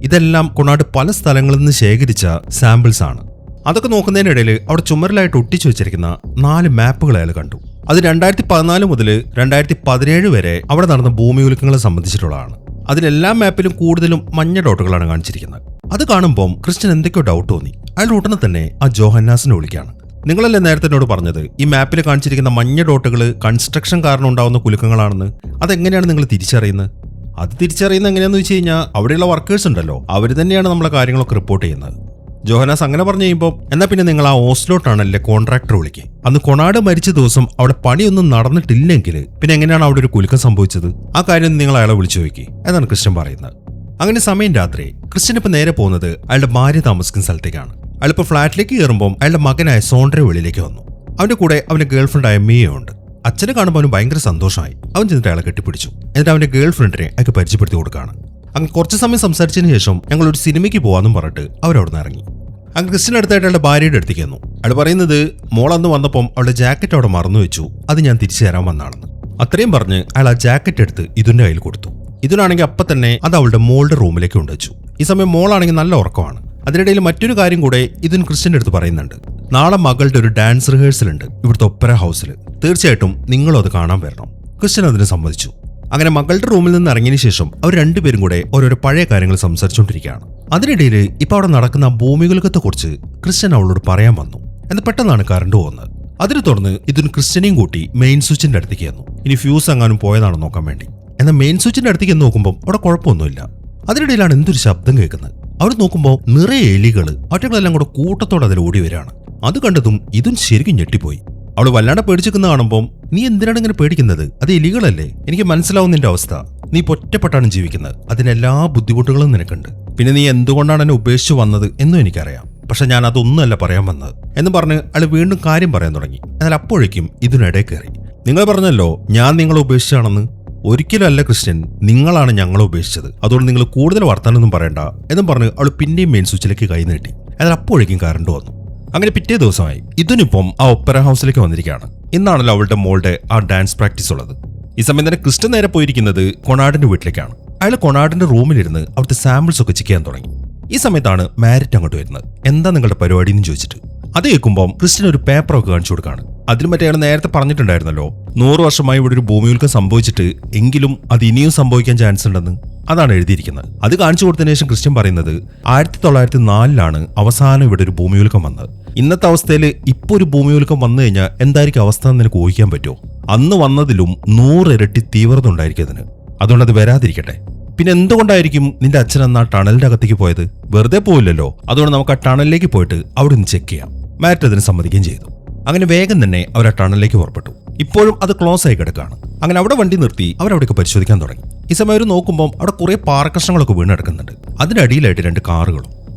ഇതെല്ലാം കൊണാഡ് പല സ്ഥലങ്ങളിൽ നിന്ന് ശേഖരിച്ച സാമ്പിൾസ് ആണ്. അതൊക്കെ നോക്കുന്നതിനിടയിൽ അവിടെ ചുമരിലായിട്ട് ഒട്ടിച്ചു വെച്ചിരിക്കുന്ന 4 മാപ്പുകൾ അയാൾ കണ്ടു. അത് 2014 മുതൽ 2017 വരെ അവിടെ നടന്ന ഭൂമികുലുക്കങ്ങളെ സംബന്ധിച്ചിട്ടുള്ളതാണ്. അതിലെല്ലാ മാപ്പിലും കൂടുതലും മഞ്ഞ ഡോട്ടുകളാണ് കാണിച്ചിരിക്കുന്നത്. അത് കാണുമ്പോൾ ക്രിസ്റ്റ്യൻ എന്തൊക്കെയോ ഡൗട്ട് തോന്നി. അയാൾ ഉടനെ തന്നെ ആ ജോഹന്നാസിനെ വിളിക്കുകയാണ്. നിങ്ങളല്ലേ നേരത്തെ എന്നോട് പറഞ്ഞത് ഈ മാപ്പിൽ കാണിച്ചിരിക്കുന്ന മഞ്ഞ ഡോട്ടുകൾ കൺസ്ട്രക്ഷൻ കാരണം ഉണ്ടാവുന്ന കുലുക്കങ്ങളാണെന്ന്? അതെങ്ങനെയാണ് നിങ്ങൾ തിരിച്ചറിയുന്നത്? അത് തിരിച്ചറിയുന്നത് എങ്ങനെയാണെന്ന് വെച്ച് കഴിഞ്ഞാൽ അവിടെയുള്ള വർക്കേഴ്സ് ഉണ്ടല്ലോ, അവർ തന്നെയാണ് നമ്മളെ കാര്യങ്ങളൊക്കെ റിപ്പോർട്ട് ചെയ്യുന്നത്. ജോഹന്നാസ് അങ്ങനെ പറഞ്ഞു കഴിയുമ്പോൾ എന്നാൽ പിന്നെ നിങ്ങൾ ആ ഓസ്ലോ ടണലിലെ കോൺട്രാക്ടർ വിളിക്കുക. അന്ന് കൊണാഡ് മരിച്ച ദിവസം അവിടെ പണിയൊന്നും നടന്നിട്ടില്ലെങ്കിൽ പിന്നെ എങ്ങനെയാണ് അവിടെ ഒരു കുലുക്കം സംഭവിച്ചത്? ആ കാര്യം നിങ്ങൾ അയാളെ വിളിച്ചു നോക്കി എന്നാണ് ക്രിസ്റ്റ്യൻ പറയുന്നത്. അങ്ങനെ സമയം രാത്രി. ക്രിസ്റ്റ്യൻ ഇപ്പൊ നേരെ പോകുന്നത് അയാളുടെ ഭാര്യ താമസിക്കുന്ന സ്ഥലത്തേക്കാണ്. അയാളിപ്പോൾ ഫ്ളാറ്റിലേക്ക് കയറുമ്പോൾ അയാളുടെ മകനായ സോണ്ട്രെ വെളിയിലേക്ക് വന്നു. അവന്റെ കൂടെ അവന്റെ ഗേൾ ഫ്രണ്ടായ മിയ ഉണ്ട്. അച്ഛനെ കാണുമ്പോൾ അവന് ഭയങ്കര സന്തോഷമായി. അവൻ ചെന്നിട്ട് അയാളെ കെട്ടിപ്പിടിച്ചു. എന്നിട്ട് അവന്റെ ഗേൾ ഫ്രണ്ടിനെ അയാൾക്ക് പരിചയപ്പെടുത്തി കൊടുക്കുകയാണ്. അങ്ങനെ കുറച്ച് സമയം സംസാരിച്ചതിന് ശേഷം ഞങ്ങൾ ഒരു സിനിമയ്ക്ക് പോകാമെന്നും പറഞ്ഞിട്ട് അവരവിടെ നിന്ന് ഇറങ്ങി. അങ്ങനെ ക്രിസ്ത്യൻ അടുത്തായിട്ട് അയാളുടെ ഭാര്യയുടെ അടുത്തേക്ക് വന്നു. അയാൾ പറയുന്നത് മോൾ അന്ന് വന്നപ്പം അവളുടെ ജാക്കറ്റ് അവിടെ മറന്നു വെച്ചു, അത് ഞാൻ തിരിച്ചു തരാൻ വന്നാണെന്ന്. അത്രയും പറഞ്ഞ് അയാൾ ആ ജാക്കറ്റ് എടുത്ത് ഇതിന്റെ കയ്യിൽ കൊടുത്തു. ഇതിനാണെങ്കിൽ അപ്പം തന്നെ അത് അവളുടെ മോളുടെ റൂമിലേക്ക് കൊണ്ടുവച്ചു. ഈ സമയം മോളാണെങ്കിൽ നല്ല ഉറക്കമാണ്. അതിനിടയിൽ മറ്റൊരു കാര്യം കൂടെ ഇതിന് ക്രിസ്ത്യൻ്റെ അടുത്ത് പറയുന്നുണ്ട്. നാളെ മകളുടെ ഒരു ഡാൻസ് റിഹേഴ്സൽ ഉണ്ട് ഇവിടുത്തെ ഒപ്പര ഹൗസിൽ, തീർച്ചയായിട്ടും നിങ്ങളും അത് കാണാൻ വരണം. ക്രിസ്ത്യൻ അതിന് സമ്മതിച്ചു. അങ്ങനെ മകളുടെ റൂമിൽ നിന്ന് ഇറങ്ങിയതിനു ശേഷം അവർ രണ്ടുപേരും കൂടെ ഓരോരോ പഴയ കാര്യങ്ങൾ സംസാരിച്ചുകൊണ്ടിരിക്കുകയാണ്. അതിനിടയിൽ ഇപ്പൊ അവിടെ നടക്കുന്ന ഭൂമികുലുക്കത്തെ കുറിച്ച് ക്രിസ്ത്യൻ അവളോട് പറയാൻ വന്നു. എന്ന് പെട്ടെന്നാണ് കറണ്ട് പോകുന്നത്. അതിനെ തുടർന്ന് ഇതിന് ക്രിസ്ത്യനെയും കൂട്ടി മെയിൻ സ്വിച്ചിന്റെ അടുത്തേക്ക് വന്നു. ഇനി ഫ്യൂസ് എങ്ങാനും പോയതാണോ നോക്കാൻ വേണ്ടി. എന്നാൽ മെയിൻ സ്വിച്ചിന്റെ അടുത്തേക്ക് നോക്കുമ്പോൾ അവിടെ കുഴപ്പമൊന്നുമില്ല. അതിനിടയിലാണ് എന്തൊരു ശബ്ദം കേൾക്കുന്നത്. അവർ നോക്കുമ്പോൾ നിറയെ എലികൾ ഒറ്റകളെല്ലാം കൂടെ കൂട്ടത്തോടെ അതിൽ ഓടി വരികയാണ്. അത് കണ്ടതും ഇതും ശരിക്കും ഞെട്ടിപ്പോയി. അവള് വല്ലാണ്ട് പേടിച്ചിരിക്കുന്ന കാണുമ്പോൾ നീ എന്തിനാണ് ഇങ്ങനെ പേടിക്കുന്നത്? അത് എലികളല്ലേ, എനിക്ക് മനസ്സിലാവും നിന്റെ അവസ്ഥ. നീ ഒറ്റപ്പെട്ടാണ് ജീവിക്കുന്നത്, അതിനെല്ലാ ബുദ്ധിമുട്ടുകളും നിനക്കുണ്ട്. പിന്നെ നീ എന്തുകൊണ്ടാണ് എന്നെ ഉപേക്ഷിച്ചു വന്നത് എന്നും എനിക്കറിയാം. പക്ഷെ ഞാൻ അതൊന്നുമല്ല പറയാൻ വന്നത് എന്ന് പറഞ്ഞ് അയാൾ വീണ്ടും കാര്യം പറയാൻ തുടങ്ങി. എന്നാൽ അപ്പോഴേക്കും ഇതിനിടയിൽ കയറി. നിങ്ങൾ പറഞ്ഞല്ലോ ഞാൻ നിങ്ങളെ ഉപേക്ഷിച്ചാണെന്ന്. ഒരിക്കലും അല്ല ക്രിസ്ത്യൻ, നിങ്ങളാണ് ഞങ്ങളെ ഉപേക്ഷിച്ചത്. അതുകൊണ്ട് നിങ്ങൾ കൂടുതൽ വർത്താനൊന്നും പറയണ്ട എന്നും പറഞ്ഞ് അവൾ പിന്നെയും മെയിൻ സ്വിച്ചിലേക്ക് കൈ നീട്ടി. എന്നാൽ അപ്പോഴേക്കും കറണ്ട് വന്നു. അങ്ങനെ പിറ്റേ ദിവസമായി ഇതിനിപ്പം ആ ഒപ്പര ഹൗസിലേക്ക് വന്നിരിക്കുകയാണ്. ഇന്നാണല്ലോ അവളുടെ മോളുടെ ആ ഡാൻസ് പ്രാക്ടീസ് ഉള്ളത്. ഈ സമയം തന്നെ ക്രിസ്ത്യൻ നേരെ പോയിരിക്കുന്നത് കൊണാഡിന്റെ വീട്ടിലേക്കാണ്. അയാൾ കൊണാഡിന്റെ റൂമിലിരുന്ന് അവിടുത്തെ സാമ്പിൾസ് ഒക്കെ ചെക്ക് ചെയ്യാൻ തുടങ്ങി. ഈ സമയത്താണ് മാരിറ്റ് അങ്ങോട്ട് വരുന്നത്. എന്താ നിങ്ങളുടെ പരിപാടി എന്ന് ചോദിച്ചിട്ട്. അത് കേൾക്കുമ്പോൾ ക്രിസ്ത്യൻ ഒരു പേപ്പറൊക്കെ കാണിച്ചു കൊടുക്കുകയാണ്. അതിന് മറ്റേ അയാൾ നേരത്തെ പറഞ്ഞിട്ടുണ്ടായിരുന്നല്ലോ 100 വർഷമായി ഇവിടെ ഒരു ഭൂമികുലുക്കം സംഭവിച്ചിട്ട് എങ്കിലും അത് ഇനിയും സംഭവിക്കാൻ ചാൻസ് ഉണ്ടെന്ന്. അതാണ് എഴുതിയിരിക്കുന്നത്. അത് കാണിച്ചു കൊടുത്തതിനു ശേഷം ക്രിസ്ത്യൻ പറയുന്നത് 1904 അവസാനം ഇവിടെ ഒരു ഭൂമികുലുക്കം വന്നത്. ഇന്നത്തെ അവസ്ഥയിൽ ഇപ്പൊ ഒരു ഭൂമികുലുക്കം വന്നു കഴിഞ്ഞാൽ എന്തായിരിക്കും അവസ്ഥ എന്ന് നിനക്ക് ഊഹിക്കാൻ പറ്റുമോ? അന്ന് വന്നതിലും 100 ഇരട്ടി തീവ്രത ഉണ്ടായിരിക്കും അതിന്. അതുകൊണ്ട് അത് വരാതിരിക്കട്ടെ. പിന്നെ എന്തുകൊണ്ടായിരിക്കും നിന്റെ അച്ഛൻ അന്ന് ആ ടണലിന്റെ അകത്തേക്ക് പോയത്? വെറുതെ പോയില്ലല്ലോ. അതുകൊണ്ട് നമുക്ക് ആ ടണലിലേക്ക് പോയിട്ട് അവിടെ നിന്ന് ചെക്ക് ചെയ്യാം. മാറ്റ് അതിന് സമ്മതിക്കുകയും ചെയ്തു. അങ്ങനെ വേഗം തന്നെ അവർ ആ ടണലിലേക്ക് പുറപ്പെട്ടു. ഇപ്പോഴും അത് ക്ലോസ് ആയി കിടക്കുകയാണ്. അങ്ങനെ അവിടെ വണ്ടി നിർത്തി അവരവിടേക്ക് പരിശോധിക്കാൻ തുടങ്ങി. ഈ സമയം അവർ നോക്കുമ്പോൾ അവിടെ കുറെ പാറക്കഷ്ണങ്ങളൊക്കെ വീണെടുക്കുന്നുണ്ട്. അതിനടിയിലായിട്ട് 2 കാറുകളും.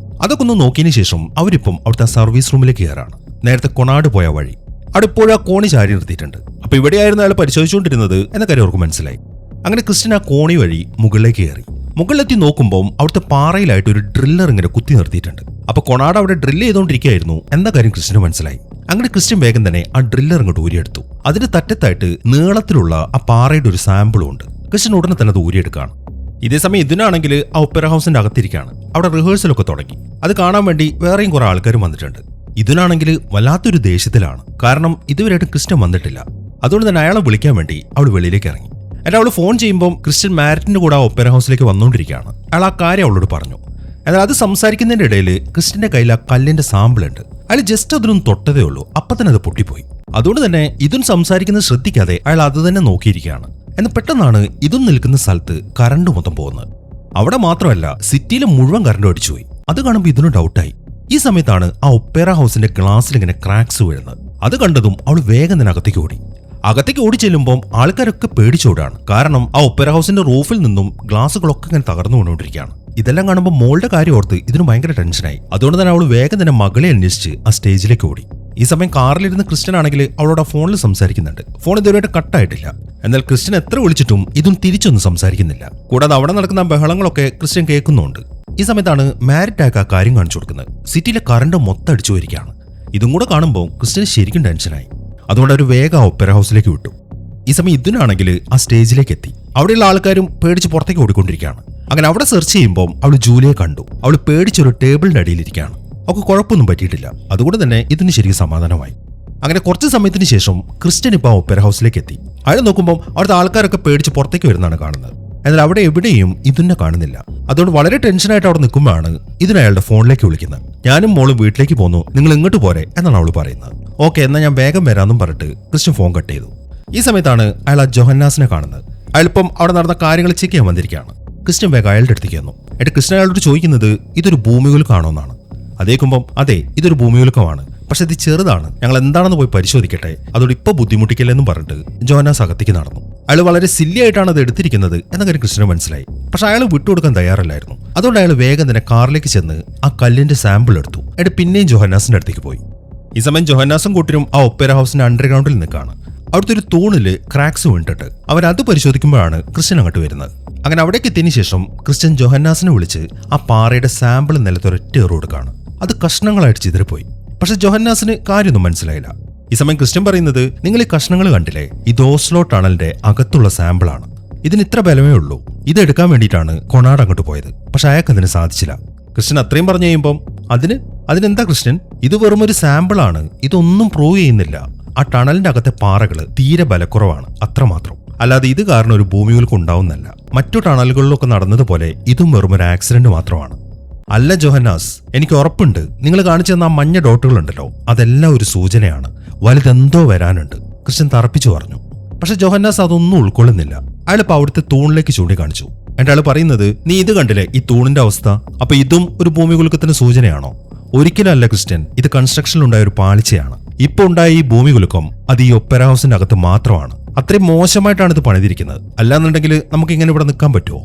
അതൊക്കെ ഒന്ന് നോക്കിയതിനു ശേഷം അവരിപ്പം അവിടുത്തെ സർവീസ് റൂമിലേക്ക് കയറാണ്. നേരത്തെ കൊണാട് പോയ വഴി. അവിടെ ഇപ്പോഴും ആ കോണി ചാരി നിർത്തിയിട്ടുണ്ട്. അപ്പൊ ഇവിടെയായിരുന്നു അയാൾ പരിശോധിച്ചുകൊണ്ടിരുന്നത് എന്ന കാര്യം അവർക്ക് മനസ്സിലായി. അങ്ങനെ ക്രിസ്ത്യൻ ആ കോണി വഴി മുകളിലേക്ക് കയറി. മുകളിലെത്തി നോക്കുമ്പോൾ അവിടുത്തെ പാറയിലായിട്ട് ഒരു ഡ്രില്ലർ ഇങ്ങനെ കുത്തി നിർത്തിയിട്ടുണ്ട്. അപ്പൊ കൊണാട് അവിടെ ഡ്രില്ല് ചെയ്തുകൊണ്ടിരിക്കുകയായിരുന്നു എന്ന കാര്യം ക്രിസ്ത്യന് മനസ്സിലായി. അങ്ങനെ ക്രിസ്ത്യൻ വേഗം തന്നെ ആ ഡ്രില്ലർ ഇങ്ങോട്ട് ഊരിയെടുത്തു. അതിന്റെ തറ്റത്തായിട്ട് നീളത്തിലുള്ള ആ പാറയുടെ ഒരു സാമ്പിളും ഉണ്ട്. ക്രിസ്ത്യൻ ഉടനെ തന്നെ അത് ഊരിയെടുക്കുകയാണ്. ഇതേസമയം ഇതിനാണെങ്കിൽ ആ ഒപ്പര ഹൗസിന്റെ അകത്തിരിക്കുകയാണ്. അവിടെ റിഹേഴ്സലൊക്കെ തുടങ്ങി. അത് കാണാൻ വേണ്ടി വേറെയും കുറെ ആൾക്കാരും വന്നിട്ടുണ്ട്. ഇതിനാണെങ്കിൽ വല്ലാത്തൊരു ദേഷ്യത്തിലാണ്. കാരണം ഇതുവരെയായിട്ട് ക്രിസ്ത്യൻ വന്നിട്ടില്ല. അതുകൊണ്ട് തന്നെ അയാളെ വിളിക്കാൻ വേണ്ടി അവൾ വെളിയിലേക്ക് ഇറങ്ങി. എന്നാൽ അവൾ ഫോൺ ചെയ്യുമ്പോൾ ക്രിസ്ത്യൻ മാരിറ്റിന്റെ കൂടെ ആ ഒപ്പര ഹൗസിലേക്ക് വന്നുകൊണ്ടിരിക്കുകയാണ്. അയാൾ ആ കാര്യം അവളോട് പറഞ്ഞു. എന്നാൽ അത് സംസാരിക്കുന്നതിന്റെ ഇടയിൽ ക്രിസ്ത്യന്റെ കയ്യിൽ ആ കല്ലിന്റെ സാമ്പിൾ ഉണ്ട്. അയാൾ ജസ്റ്റ് അതിനൊന്നും തൊട്ടതേ ഉള്ളൂ. അപ്പൊ തന്നെ അത് പൊട്ടിപ്പോയി. അതുകൊണ്ട് തന്നെ ഇതും സംസാരിക്കുന്നത് ശ്രദ്ധിക്കാതെ അയാൾ അത് തന്നെ നോക്കിയിരിക്കുകയാണ്. എന്നാൽ പെട്ടെന്നാണ് ഇതും നിൽക്കുന്ന സ്ഥലത്ത് കറണ്ട് മൊത്തം പോകുന്നത്. അവിടെ മാത്രമല്ല സിറ്റിയിലെ മുഴുവൻ കറണ്ട് അടിച്ചുപോയി. അത് കാണുമ്പോൾ ഇതിന് ഡൗട്ടായി. ഈ സമയത്താണ് ആ ഒപ്പേറ ഹൗസിന്റെ ഗ്ലാസ്സിൽ ഇങ്ങനെ ക്രാക്സ് വീഴുന്നത്. അത് കണ്ടതും അവൾ വേഗം തന്നെ അകത്തേക്ക് ഓടി. അകത്തേക്ക് ഓടി ചെല്ലുമ്പോൾ ആൾക്കാരൊക്കെ പേടിച്ചോടാണ്. കാരണം ആ ഒപ്പേറ ഹൗസിന്റെ റൂഫിൽ നിന്നും ഗ്ലാസുകളൊക്കെ ഇങ്ങനെ തകർന്നു കൊണ്ടുകൊണ്ടിരിക്കുകയാണ്. ഇതെല്ലാം കാണുമ്പോൾ മോളുടെ കാര്യം ഓർത്ത് ഇതിന് ഭയങ്കര ടെൻഷനായി. അതുകൊണ്ട് തന്നെ അവൾ വേഗം തന്നെ മകളെ അന്വേഷിച്ച് ആ സ്റ്റേജിലേക്ക് ഓടി. ഈ സമയം കാറിലിരുന്ന് ക്രിസ്ത്യൻ ആണെങ്കിൽ അവളോട് ആ ഫോണിൽ സംസാരിക്കുന്നുണ്ട്. ഫോൺ ഇതുവരെയായിട്ട് കട്ടായിട്ടില്ല. എന്നാൽ ക്രിസ്ത്യൻ എത്ര വിളിച്ചിട്ടും ഇതും തിരിച്ചൊന്നും സംസാരിക്കുന്നില്ല. കൂടാതെ അവിടെ നടക്കുന്ന ബഹളങ്ങളൊക്കെ ക്രിസ്ത്യൻ കേൾക്കുന്നുണ്ട്. ഈ സമയത്താണ് മാരിറ്റാക്ക് ആ കാര്യം കാണിച്ചു കൊടുക്കുന്നത്. സിറ്റിയിലെ കറണ്ട് മൊത്തം അടിച്ചു പോയിരിക്കുകയാണ്. ഇതും കൂടെ കാണുമ്പോൾ ക്രിസ്ത്യന് ശരിക്കും ടെൻഷനായി. അതുകൊണ്ട് അവർ വേഗം ഒപ്പര ഹൗസിലേക്ക് വിട്ടു. ഈ സമയം ഇതിനാണെങ്കിൽ ആ സ്റ്റേജിലേക്ക് എത്തി. അവിടെയുള്ള ആൾക്കാരും പേടിച്ച് പുറത്തേക്ക് ഓടിക്കൊണ്ടിരിക്കുകയാണ്. അങ്ങനെ അവിടെ സെർച്ച് ചെയ്യുമ്പോൾ അവൾ ജൂലിയെ കണ്ടു. അവൾ പേടിച്ചൊരു ടേബിളിന്റെ അടിയിലിരിക്കുകയാണ്. അവൾക്ക് കുഴപ്പമൊന്നും പറ്റിയിട്ടില്ല. അതുകൊണ്ട് തന്നെ ഇതിന് ശരിക്കും സമാധാനമായി. അങ്ങനെ കുറച്ച് സമയത്തിന് ശേഷം ക്രിസ്ത്യൻ ഇപ്പോൾ ഒപ്പര ഹൗസിലേക്ക് എത്തി. അയാൾ നോക്കുമ്പോൾ അവിടുത്തെ ആൾക്കാരൊക്കെ പേടിച്ച് പുറത്തേക്ക് വരുന്നതാണ് കാണുന്നത്. എന്നാൽ അവിടെ എവിടെയും ഇതിനെ കാണുന്നില്ല. അതുകൊണ്ട് വളരെ ടെൻഷനായിട്ട് അവിടെ നിൽക്കുമ്പോഴാണ് ഇതിനയാളുടെ ഫോണിലേക്ക് വിളിക്കുന്നത്. ഞാനും മോളും വീട്ടിലേക്ക് പോന്നു, നിങ്ങൾ ഇങ്ങോട്ട് പോരെ എന്നാണ് അവൾ പറയുന്നത്. ഓക്കെ എന്നാൽ ഞാൻ വേഗം വരാമെന്നും പറഞ്ഞിട്ട് ക്രിസ്ത്യൻ ഫോൺ കട്ട് ചെയ്തു. ഈ സമയത്താണ് അയാൾ ആ ജോഹന്നാസിനെ കാണുന്നത്. അയാളിപ്പം അവിടെ നടന്ന കാര്യങ്ങൾ ചെക്ക് ചെയ്യാൻ വന്നിരിക്കുകയാണ്. ക്രിസ്ത്യൻ വേഗം അയാളുടെ അടുത്തേക്ക് വന്നു. എന്നിട്ട് ക്രിസ്ത്യൻ അയാളോട് ചോദിക്കുന്നത് ഇതൊരു ഭൂമികുലുക്കമാണോ എന്നാണ്. അതേക്കുമ്പം അതെ ഇതൊരു ഭൂമികുലുക്കമാണ്, പക്ഷെ ഇത് ചെറുതാണ്, ഞങ്ങൾ എന്താണെന്ന് പോയി പരിശോധിക്കട്ടെ, അതോട് ഇപ്പൊ ബുദ്ധിമുട്ടിക്കില്ലെന്നും പറഞ്ഞിട്ട് ജോഹന്നാസ് അകത്തേക്ക് നടന്നു. അയാൾ വളരെ സില്ലി ആയിട്ടാണ് അത് എടുത്തിരിക്കുന്നത് എന്ന കാര്യം ക്രിസ്ത്യന് മനസ്സിലായി. പക്ഷെ അയാൾ വിട്ടുകൊടുക്കാൻ തയ്യാറല്ലായിരുന്നു. അതുകൊണ്ട് അയാൾ വേഗം തന്നെ കാറിലേക്ക് ചെന്ന് ആ കല്ലിന്റെ സാമ്പിൾ എടുത്തു. എന്നിട്ട് പിന്നെയും ജോഹന്നാസിന്റെ അടുത്തേക്ക് പോയി. ഈ സമയം ജോഹന്നാസും കൂട്ടരും ആ ഒപ്പേര ഹൗസിന്റെ അണ്ടർഗ്രൗണ്ടിൽ നിൽക്കുകയാണ്. അവിടുത്തെ ഒരു തൂണില് ക്രാക്സ് വീണിട്ട് അവരത് പരിശോധിക്കുമ്പോഴാണ് ക്രിസ്ത്യൻ അങ്ങോട്ട് വരുന്നത്. അങ്ങനെ അവിടേക്ക് എത്തിയതിനു ശേഷം ക്രിസ്ത്യൻ ജോഹന്നാസിനെ വിളിച്ച് ആ പാറയുടെ സാമ്പിൾ നിലത്തൊരൊറ്റ എറിവ് കൊടുക്കുകയാണ്. അത് കഷ്ണങ്ങളായിട്ട് ചിതറിപ്പോയി. പക്ഷെ ജോഹന്നാസിന് കാര്യമൊന്നും മനസ്സിലായില്ല. ഈ സമയം ക്രിസ്ത്യൻ പറയുന്നത്, നിങ്ങൾ ഈ കഷ്ണങ്ങൾ കണ്ടില്ലേ, ഇത് ഓസ്ലോ ടണലിന്റെ അകത്തുള്ള സാമ്പിളാണ്. ഇതിന് ഇത്ര ബലമേ ഉള്ളൂ. ഇതെടുക്കാൻ വേണ്ടിയിട്ടാണ് കൊണാട് അങ്ങോട്ട് പോയത്. പക്ഷെ അയാൾക്ക് അതിന് സാധിച്ചില്ല. ക്രിസ്ത്യൻ അത്രയും പറഞ്ഞു കഴിയുമ്പം അതിനെന്താ ക്രിസ്ത്യൻ, ഇത് വെറും ഒരു സാമ്പിളാണ്, ഇതൊന്നും പ്രൂവ് ചെയ്യുന്നില്ല. ആ ടണലിന്റെ അകത്തെ പാറകള് തീരെ ബലക്കുറവാണ്, അത്രമാത്രം. അല്ലാതെ ഇത് കാരണം ഒരു ഭൂമികൾക്ക് ഉണ്ടാവുന്നല്ല. മറ്റു ടണലുകളിലൊക്കെ നടന്നതുപോലെ ഇതും വെറും ഒരു ആക്സിഡന്റ് മാത്രമാണ്. അല്ല ജോഹന്നാസ്, എനിക്ക് ഉറപ്പുണ്ട് നിങ്ങൾ കാണിച്ചു തന്ന ആ മഞ്ഞ ഡോട്ടുകളുണ്ടല്ലോ, അതെല്ലാം ഒരു സൂചനയാണ്. വലുതെന്തോ വരാനുണ്ട്, ക്രിസ്ത്യൻ തറപ്പിച്ചു പറഞ്ഞു. പക്ഷെ ജോഹന്നാസ് അതൊന്നും ഉൾക്കൊള്ളുന്നില്ല. അയാളിപ്പോ അവിടുത്തെ തൂണിലേക്ക് ചൂണ്ടിക്കാണിച്ചു. എന്റെ ആള് പറയുന്നത്, നീ ഇത് കണ്ടില്ലേ ഈ തൂണിന്റെ അവസ്ഥ, അപ്പൊ ഇതും ഒരു ഭൂമികുലുക്കത്തിന് സൂചനയാണോ? ഒരിക്കലും അല്ല ക്രിസ്ത്യൻ, ഇത് കൺസ്ട്രക്ഷനിലുണ്ടായ ഒരു പാളിച്ചയാണ്. ഇപ്പൊ ഉണ്ടായ ഈ ഭൂമികുലുക്കം അത് ഈ ഒപ്പേര ഹൗസിന്റെ അകത്ത് മാത്രമാണ്. അത്രയും മോശമായിട്ടാണ് ഇത് പണിതിരിക്കുന്നത്. അല്ലാന്നുണ്ടെങ്കിൽ നമുക്ക് ഇങ്ങനെ ഇവിടെ നിൽക്കാൻ പറ്റുമോ?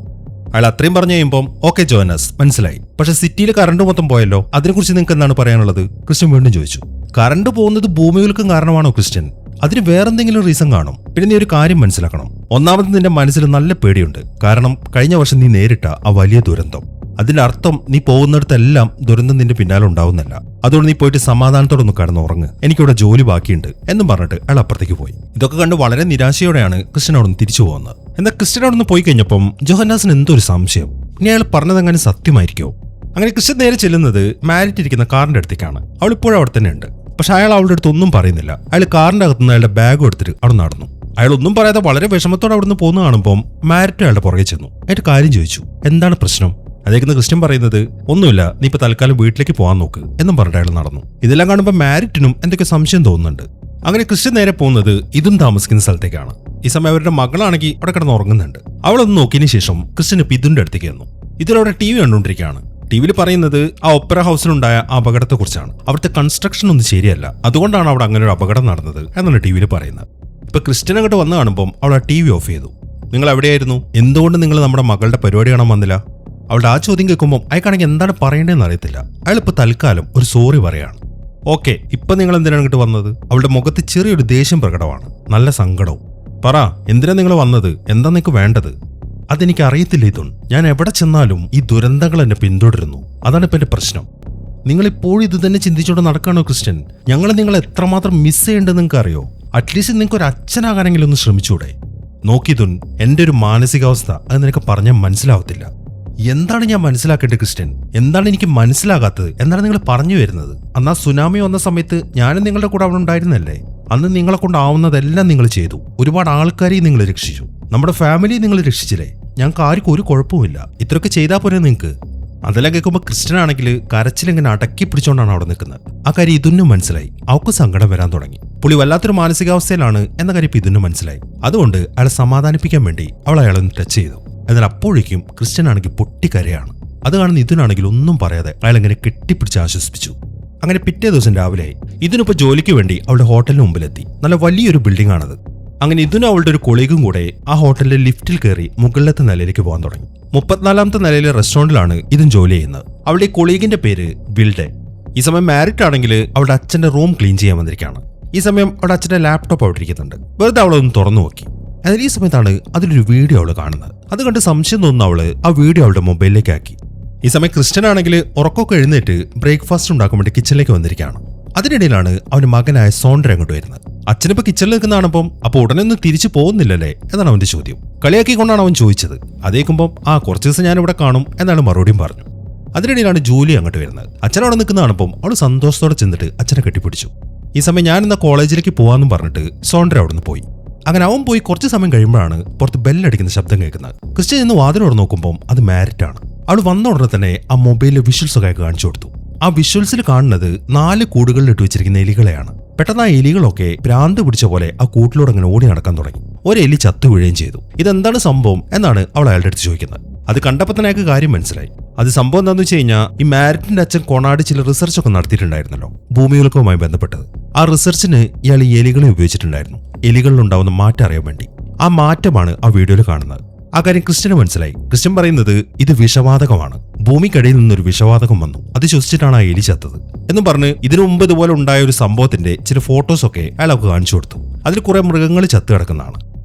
അയാൾ അത്രയും പറഞ്ഞു കഴിയുമ്പോൾ ഓക്കെ ജോഹന്നാസ്, മനസ്സിലായി. പക്ഷെ സിറ്റിയിൽ കറണ്ട് മൊത്തം പോയല്ലോ, അതിനെക്കുറിച്ച് നിങ്ങൾക്ക് എന്താണ് പറയാനുള്ളത്? ക്രിസ്ത്യൻ വീണ്ടും ചോദിച്ചു. കറണ്ട് പോകുന്നത് ഭൂമികൾക്കും കാരണമാണോ ക്രിസ്ത്യൻ? അതിന് വേറെന്തെങ്കിലും റീസൺ കാണും. പിന്നെ നീ ഒരു കാര്യം മനസ്സിലാക്കണം. ഒന്നാമത് നിന്റെ മനസ്സിൽ നല്ല പേടിയുണ്ട്. കാരണം കഴിഞ്ഞ വർഷം നീ നേരിട്ട ആ വലിയ ദുരന്തം. അതിന്റെ അർത്ഥം നീ പോകുന്നിടത്തെല്ലാം ദുരന്തം നിന്റെ പിന്നാലെ ഉണ്ടാവുന്നല്ല. അതുകൊണ്ട് നീ പോയിട്ട് സമാധാനത്തോടൊന്ന് കടന്ന് ഉറങ്ങ്, എനിക്കിവിടെ ജോലി ബാക്കിയുണ്ട് എന്നും പറഞ്ഞിട്ട് അയാൾ അപ്പുറത്തേക്ക് പോയി. ഇതൊക്കെ കണ്ട് വളരെ നിരാശയോടെയാണ് ക്രിസ്ത്യൻ അവിടെ നിന്ന് തിരിച്ചു പോകുന്നത്. എന്നാൽ ക്രിസ്ത്യൻ അവിടെ നിന്ന് പോയി കഴിഞ്ഞപ്പം ജോഹന്നാസിന് എന്തോ ഒരു സംശയം. ഇനി അയാൾ പറഞ്ഞതെങ്ങനെ സത്യമായിരിക്കോ? അങ്ങനെ ക്രിസ്ത്യൻ നേരെ ചെല്ലുന്നത് മാരിറ്റ് ഇരിക്കുന്ന കാറിന്റെ അടുത്തേക്കാണ്. അവൾ ഇപ്പോഴും അവിടെ തന്നെ ഉണ്ട്. പക്ഷെ അയാൾ അവളുടെ അടുത്ത് ഒന്നും പറയുന്നില്ല. അയാൾ കാറിന്റെ അകത്തുനിന്ന് അയാളുടെ ബാഗ് എടുത്തിട്ട് അവിടെ നടന്നു. അയാൾ ഒന്നും പറയാതെ വളരെ വിഷമത്തോടെ അവിടെ നിന്ന് പോകുന്ന കാണുമ്പോൾ മാരിറ്റ് അയാളുടെ പുറകെ ചെന്നു. എന്നിട്ട് കാര്യം ചോദിച്ചു, എന്താണ് പ്രശ്നം? അതേക്കുന്ന ക്രിസ്ത്യൻ പറയുന്നത്, ഒന്നുമില്ല, നീ ഇപ്പൊ തൽക്കാലം വീട്ടിലേക്ക് പോകാൻ നോക്ക് എന്നും പറഞ്ഞിട്ട് അയാൾ നടന്നു. ഇതെല്ലാം കാണുമ്പോൾ മാരിറ്റിനും എന്തൊക്കെ സംശയം തോന്നുന്നുണ്ട്. അങ്ങനെ ക്രിസ്ത്യൻ നേരെ പോകുന്നത് ഇതും താമസിക്കുന്ന സ്ഥലത്തേക്കാണ്. ഈ സമയം അവരുടെ മകളാണെങ്കിൽ അവിടെ കിടന്ന് ഉറങ്ങുന്നുണ്ട്. അവളൊന്ന് നോക്കിയതിനു ശേഷം ക്രിസ്ത്യൻ ഇപ്പൊ ഇതിന്റെ അടുത്തേക്ക് വന്നു. ഇതിലവിടെ ടി വി കണ്ടുകൊണ്ടിരിക്കുകയാണ്. ടിവിയിൽ പറയുന്നത് ആ ഒപ്പറ ഹൗസിലുണ്ടായ അപകടത്തെ കുറിച്ചാണ്. അവിടുത്തെ കൺസ്ട്രക്ഷൻ ഒന്നും ശരിയല്ല, അതുകൊണ്ടാണ് അവിടെ അങ്ങനെ ഒരു അപകടം നടന്നത് എന്നാണ് ടിവിയിൽ പറയുന്നത്. ഇപ്പൊ ക്രിസ്ത്യൻ അങ്ങോട്ട് വന്നു കാണുമ്പോൾ അവൾ ആ ടി വി ഓഫ് ചെയ്തു. നിങ്ങൾ എവിടെയായിരുന്നു? എന്തുകൊണ്ട് നിങ്ങൾ നമ്മുടെ മകളുടെ പരിപാടി കാണാൻ വന്നില്ല? അവളുടെ ആ ചോദ്യം കേൾക്കുമ്പോൾ അയാൾക്കാണെങ്കിൽ എന്താണ് പറയേണ്ടതെന്ന് അറിയത്തില്ല. അയാളിപ്പോ തൽക്കാലം ഒരു സോറി പറയാണ്. ഓക്കെ, ഇപ്പൊ നിങ്ങൾ എന്തിനാണ് ഇങ്ങോട്ട് വന്നത്? അവളുടെ മുഖത്ത് ചെറിയൊരു ദേഷ്യം പ്രകടമാണ്, നല്ല സങ്കടവും. പറ, എന്തിനാ നിങ്ങൾ വന്നത്? എന്താ നിങ്ങൾക്ക് വേണ്ടത്? അതെനിക്ക് അറിയത്തില്ല ഇതുൺ. ഞാൻ എവിടെ ചെന്നാലും ഈ ദുരന്തങ്ങൾ എന്നെ പിന്തുടരുന്നു. അതാണ് ഇപ്പൊ എന്റെ പ്രശ്നം. നിങ്ങളിപ്പോഴും ഇത് തന്നെ ചിന്തിച്ചോണ്ട് നടക്കാണോ ക്രിസ്ത്യൻ? നിങ്ങൾ എത്രമാത്രം മിസ് ചെയ്യേണ്ടത് നിങ്ങൾക്ക് അറിയോ? അറ്റ്ലീസ്റ്റ് നിങ്ങൾക്ക് ഒരു അച്ഛനാകാനെങ്കിലും ഒന്ന് ശ്രമിച്ചൂടെ? നോക്കിതുൺ, എന്റെ ഒരു മാനസികാവസ്ഥ അത് നിനക്ക് പറഞ്ഞാൽ മനസ്സിലാവത്തില്ല. എന്താണ് ഞാൻ മനസ്സിലാക്കേണ്ടത് ക്രിസ്ത്യൻ? എന്താണ് എനിക്ക് മനസ്സിലാകാത്തത്? എന്താണ് നിങ്ങൾ പറഞ്ഞു വരുന്നത്? അന്ന് ആ സുനാമി വന്ന സമയത്ത് ഞാനും നിങ്ങളുടെ കൂടെ അവിടെ ഉണ്ടായിരുന്നല്ലേ? അന്ന് നിങ്ങളെ കൊണ്ടാവുന്നതെല്ലാം നിങ്ങൾ ചെയ്തു. ഒരുപാട് ആൾക്കാരെയും നിങ്ങൾ രക്ഷിച്ചു. നമ്മുടെ ഫാമിലിയെ നിങ്ങൾ രക്ഷിച്ചില്ലേ? ഞങ്ങൾക്ക് ആർക്കും ഒരു കുഴപ്പമില്ല. ഇത്രയൊക്കെ ചെയ്താൽ പോരെ നിങ്ങൾക്ക്? അതെല്ലാം കേൾക്കുമ്പോൾ ക്രിസ്ത്യൻ ആണെങ്കിൽ കരച്ചിലിങ്ങനെ അടക്കി പിടിച്ചോണ്ടാണ് അവിടെ നിൽക്കുന്നത്. ആ കാര്യം ഇതിനും മനസ്സിലായി. അവൾക്ക് സങ്കടം വരാൻ തുടങ്ങി. പുള്ളി വല്ലാത്തൊരു മാനസികാവസ്ഥയിലാണ് എന്ന കാര്യം ഇപ്പൊ ഇതിനും മനസ്സിലായി. അതുകൊണ്ട് അയാളെ സമാധാനിപ്പിക്കാൻ വേണ്ടി അവൾ അയാളെ ടച്ച് ചെയ്തു. എന്നാൽ അപ്പോഴേക്കും ക്രിസ്ത്യൻ ആണെങ്കിൽ പൊട്ടിക്കരയാണ്. അത് കാണുന്ന ഇതിനാണെങ്കിൽ ഒന്നും പറയാതെ അയാളെങ്ങനെ കെട്ടിപ്പിടിച്ച് ആശ്വസിപ്പിച്ചു. അങ്ങനെ പിറ്റേ ദിവസം രാവിലെ ഇതിനിപ്പോ ജോലിക്ക് വേണ്ടി അവളുടെ ഹോട്ടലിന് മുമ്പിലെത്തി. നല്ല വലിയൊരു ബിൽഡിംഗ് ആണത്. അങ്ങനെ ഇതിനും അവളുടെ ഒരു കൊളീഗും കൂടെ ആ ഹോട്ടലിലെ ലിഫ്റ്റിൽ കയറി മുകളിലത്തെ നിലയിലേക്ക് പോകാൻ തുടങ്ങി. 34ാമത്തെ നിലയിലെ റെസ്റ്റോറന്റിലാണ് ഇതും ജോലി ചെയ്യുന്നത്. അവളുടെ കൊളീഗിന്റെ പേര് വിൽഡെ. ഈ സമയം മാരിറ്റ് ആണെങ്കിൽ അവളുടെ അച്ഛന്റെ റൂം ക്ലീൻ ചെയ്യാൻ വന്നിരിക്കുകയാണ്. ഈ സമയം അവളുടെ അച്ഛന്റെ ലാപ്ടോപ്പ് അവിടെ ഇരിക്കുന്നുണ്ട്. വെറുതെ അവളൊന്ന് തുറന്നു നോക്കി. എന്നാൽ ഈ സമയത്താണ് അതിലൊരു വീഡിയോ അവള് കാണുന്നത്. അത് കണ്ട് സംശയം തോന്നുന്ന അവള് ആ വീഡിയോ അവളുടെ മൊബൈലിലേക്ക് ആക്കി. ഈ സമയം ക്രിസ്ത്യൻ ആണെങ്കിൽ ഉറക്കമൊക്കെ എഴുന്നേറ്റ് ബ്രേക്ക്ഫാസ്റ്റ് ഉണ്ടാക്കാൻ വേണ്ടി കിച്ചണിലേക്ക് വന്നിരിക്കുകയാണ്. അതിനിടയിലാണ് അവന്റെ മകനായ സോണ്ടർ അങ്ങോട്ട് വരുന്നത്. അച്ഛനിപ്പോ കിച്ചണിൽ നിൽക്കുന്നതാണപ്പം അപ്പൊ ഉടനെ ഒന്നും തിരിച്ചു പോകുന്നില്ലല്ലേ എന്നാണ് അവന്റെ ചോദ്യം. കളിയാക്കിക്കൊണ്ടാണ് അവൻ ചോദിച്ചത്. അതേക്കുമ്പം കുറച്ചു ദിവസം ഞാൻ ഇവിടെ കാണും എന്നാണ് മറുപടിയും പറഞ്ഞു. അതിനിടയിലാണ് ജൂലി അങ്ങോട്ട് വരുന്നത്. അച്ഛൻ അവിടെ നിൽക്കുന്നതാണപ്പം അവൾ സന്തോഷത്തോടെ ചെന്നിട്ട് അച്ഛനെ കെട്ടിപ്പിടിച്ചു. ഈ സമയം ഞാൻ ഇന്ന് കോളേജിലേക്ക് പോവാന്നും പറഞ്ഞിട്ട് സോണ്ടർ അവിടെ നിന്ന് പോയി. അങ്ങനെ അവൻ പോയി കുറച്ച് സമയം കഴിയുമ്പോഴാണ് പുറത്ത് ബെല്ലടിക്കുന്ന ശബ്ദം കേൾക്കുന്നത്. ക്രിസ്ത്യൻ ഇന്ന് വാതിലോട് നോക്കുമ്പോൾ അത് മാരിറ്റ് ആണ്. അവൾ വന്ന ഉടനെ തന്നെ ആ മൊബൈലിലെ വിഷ്വൽസ് ഒക്കെ കാണിച്ചു കൊടുത്തു. ആ വിഷ്വൽസിൽ കാണുന്നത് 4 കൂടുകളിൽ ഇട്ട് വെച്ചിരിക്കുന്ന എലികളെയാണ്. പെട്ടെന്ന് ആ എലികളൊക്കെ ഭ്രാന്ത് പിടിച്ച പോലെ ആ കൂട്ടിലൂടെ അങ്ങനെ ഓടി നടക്കാൻ തുടങ്ങി. ഒരു എലി ചത്തു വീഴുകയും ചെയ്തു. ഇതെന്താണ് സംഭവം എന്നാണ് അവൾ അയാളുടെ അടുത്ത് ചോദിക്കുന്നത്. അത് കണ്ടപ്പോൾ തന്നെ അയാൾക്ക് കാര്യം മനസ്സിലായി. അത് സംഭവം എന്താണെന്ന് വെച്ച് കഴിഞ്ഞാൽ ഈ മാരിറ്റിന്റെ അച്ഛൻ കൊണാട് ചില റിസർച്ച് ഒക്കെ നടത്തിയിട്ടുണ്ടായിരുന്നല്ലോ ഭൂമികുലുക്കവുമായി ബന്ധപ്പെട്ടത്. ആ റിസർച്ചിന് ഇയാൾ ഈ എലികളെ ഉപയോഗിച്ചിട്ടുണ്ടായിരുന്നു, എലികളിലുണ്ടാവുന്ന മാറ്റം അറിയാൻ വേണ്ടി. ആ മാറ്റമാണ് ആ വീഡിയോയിൽ കാണുന്നത്. ആ കാര്യം ക്രിസ്ത്യന് മനസ്സിലായി. ക്രിസ്ത്യൻ പറയുന്നത് ഇത് വിഷവാതകമാണ്. ഭൂമിക്കടിയിൽ നിന്നൊരു വിഷവാതകം വന്നു, അത് ശ്വസിച്ചിട്ടാണ് ആ എലി ചത്തത്. എന്നും പറഞ്ഞ് ഇതിനു മുമ്പ് ഇതുപോലെ ഉണ്ടായ ഒരു സംഭവത്തിന്റെ ചില ഫോട്ടോസൊക്കെ അയാൾക്ക് കാണിച്ചു കൊടുത്തു. അതിൽ കുറെ മൃഗങ്ങൾ ചത്തു കിടക്കുന്നതാണ്.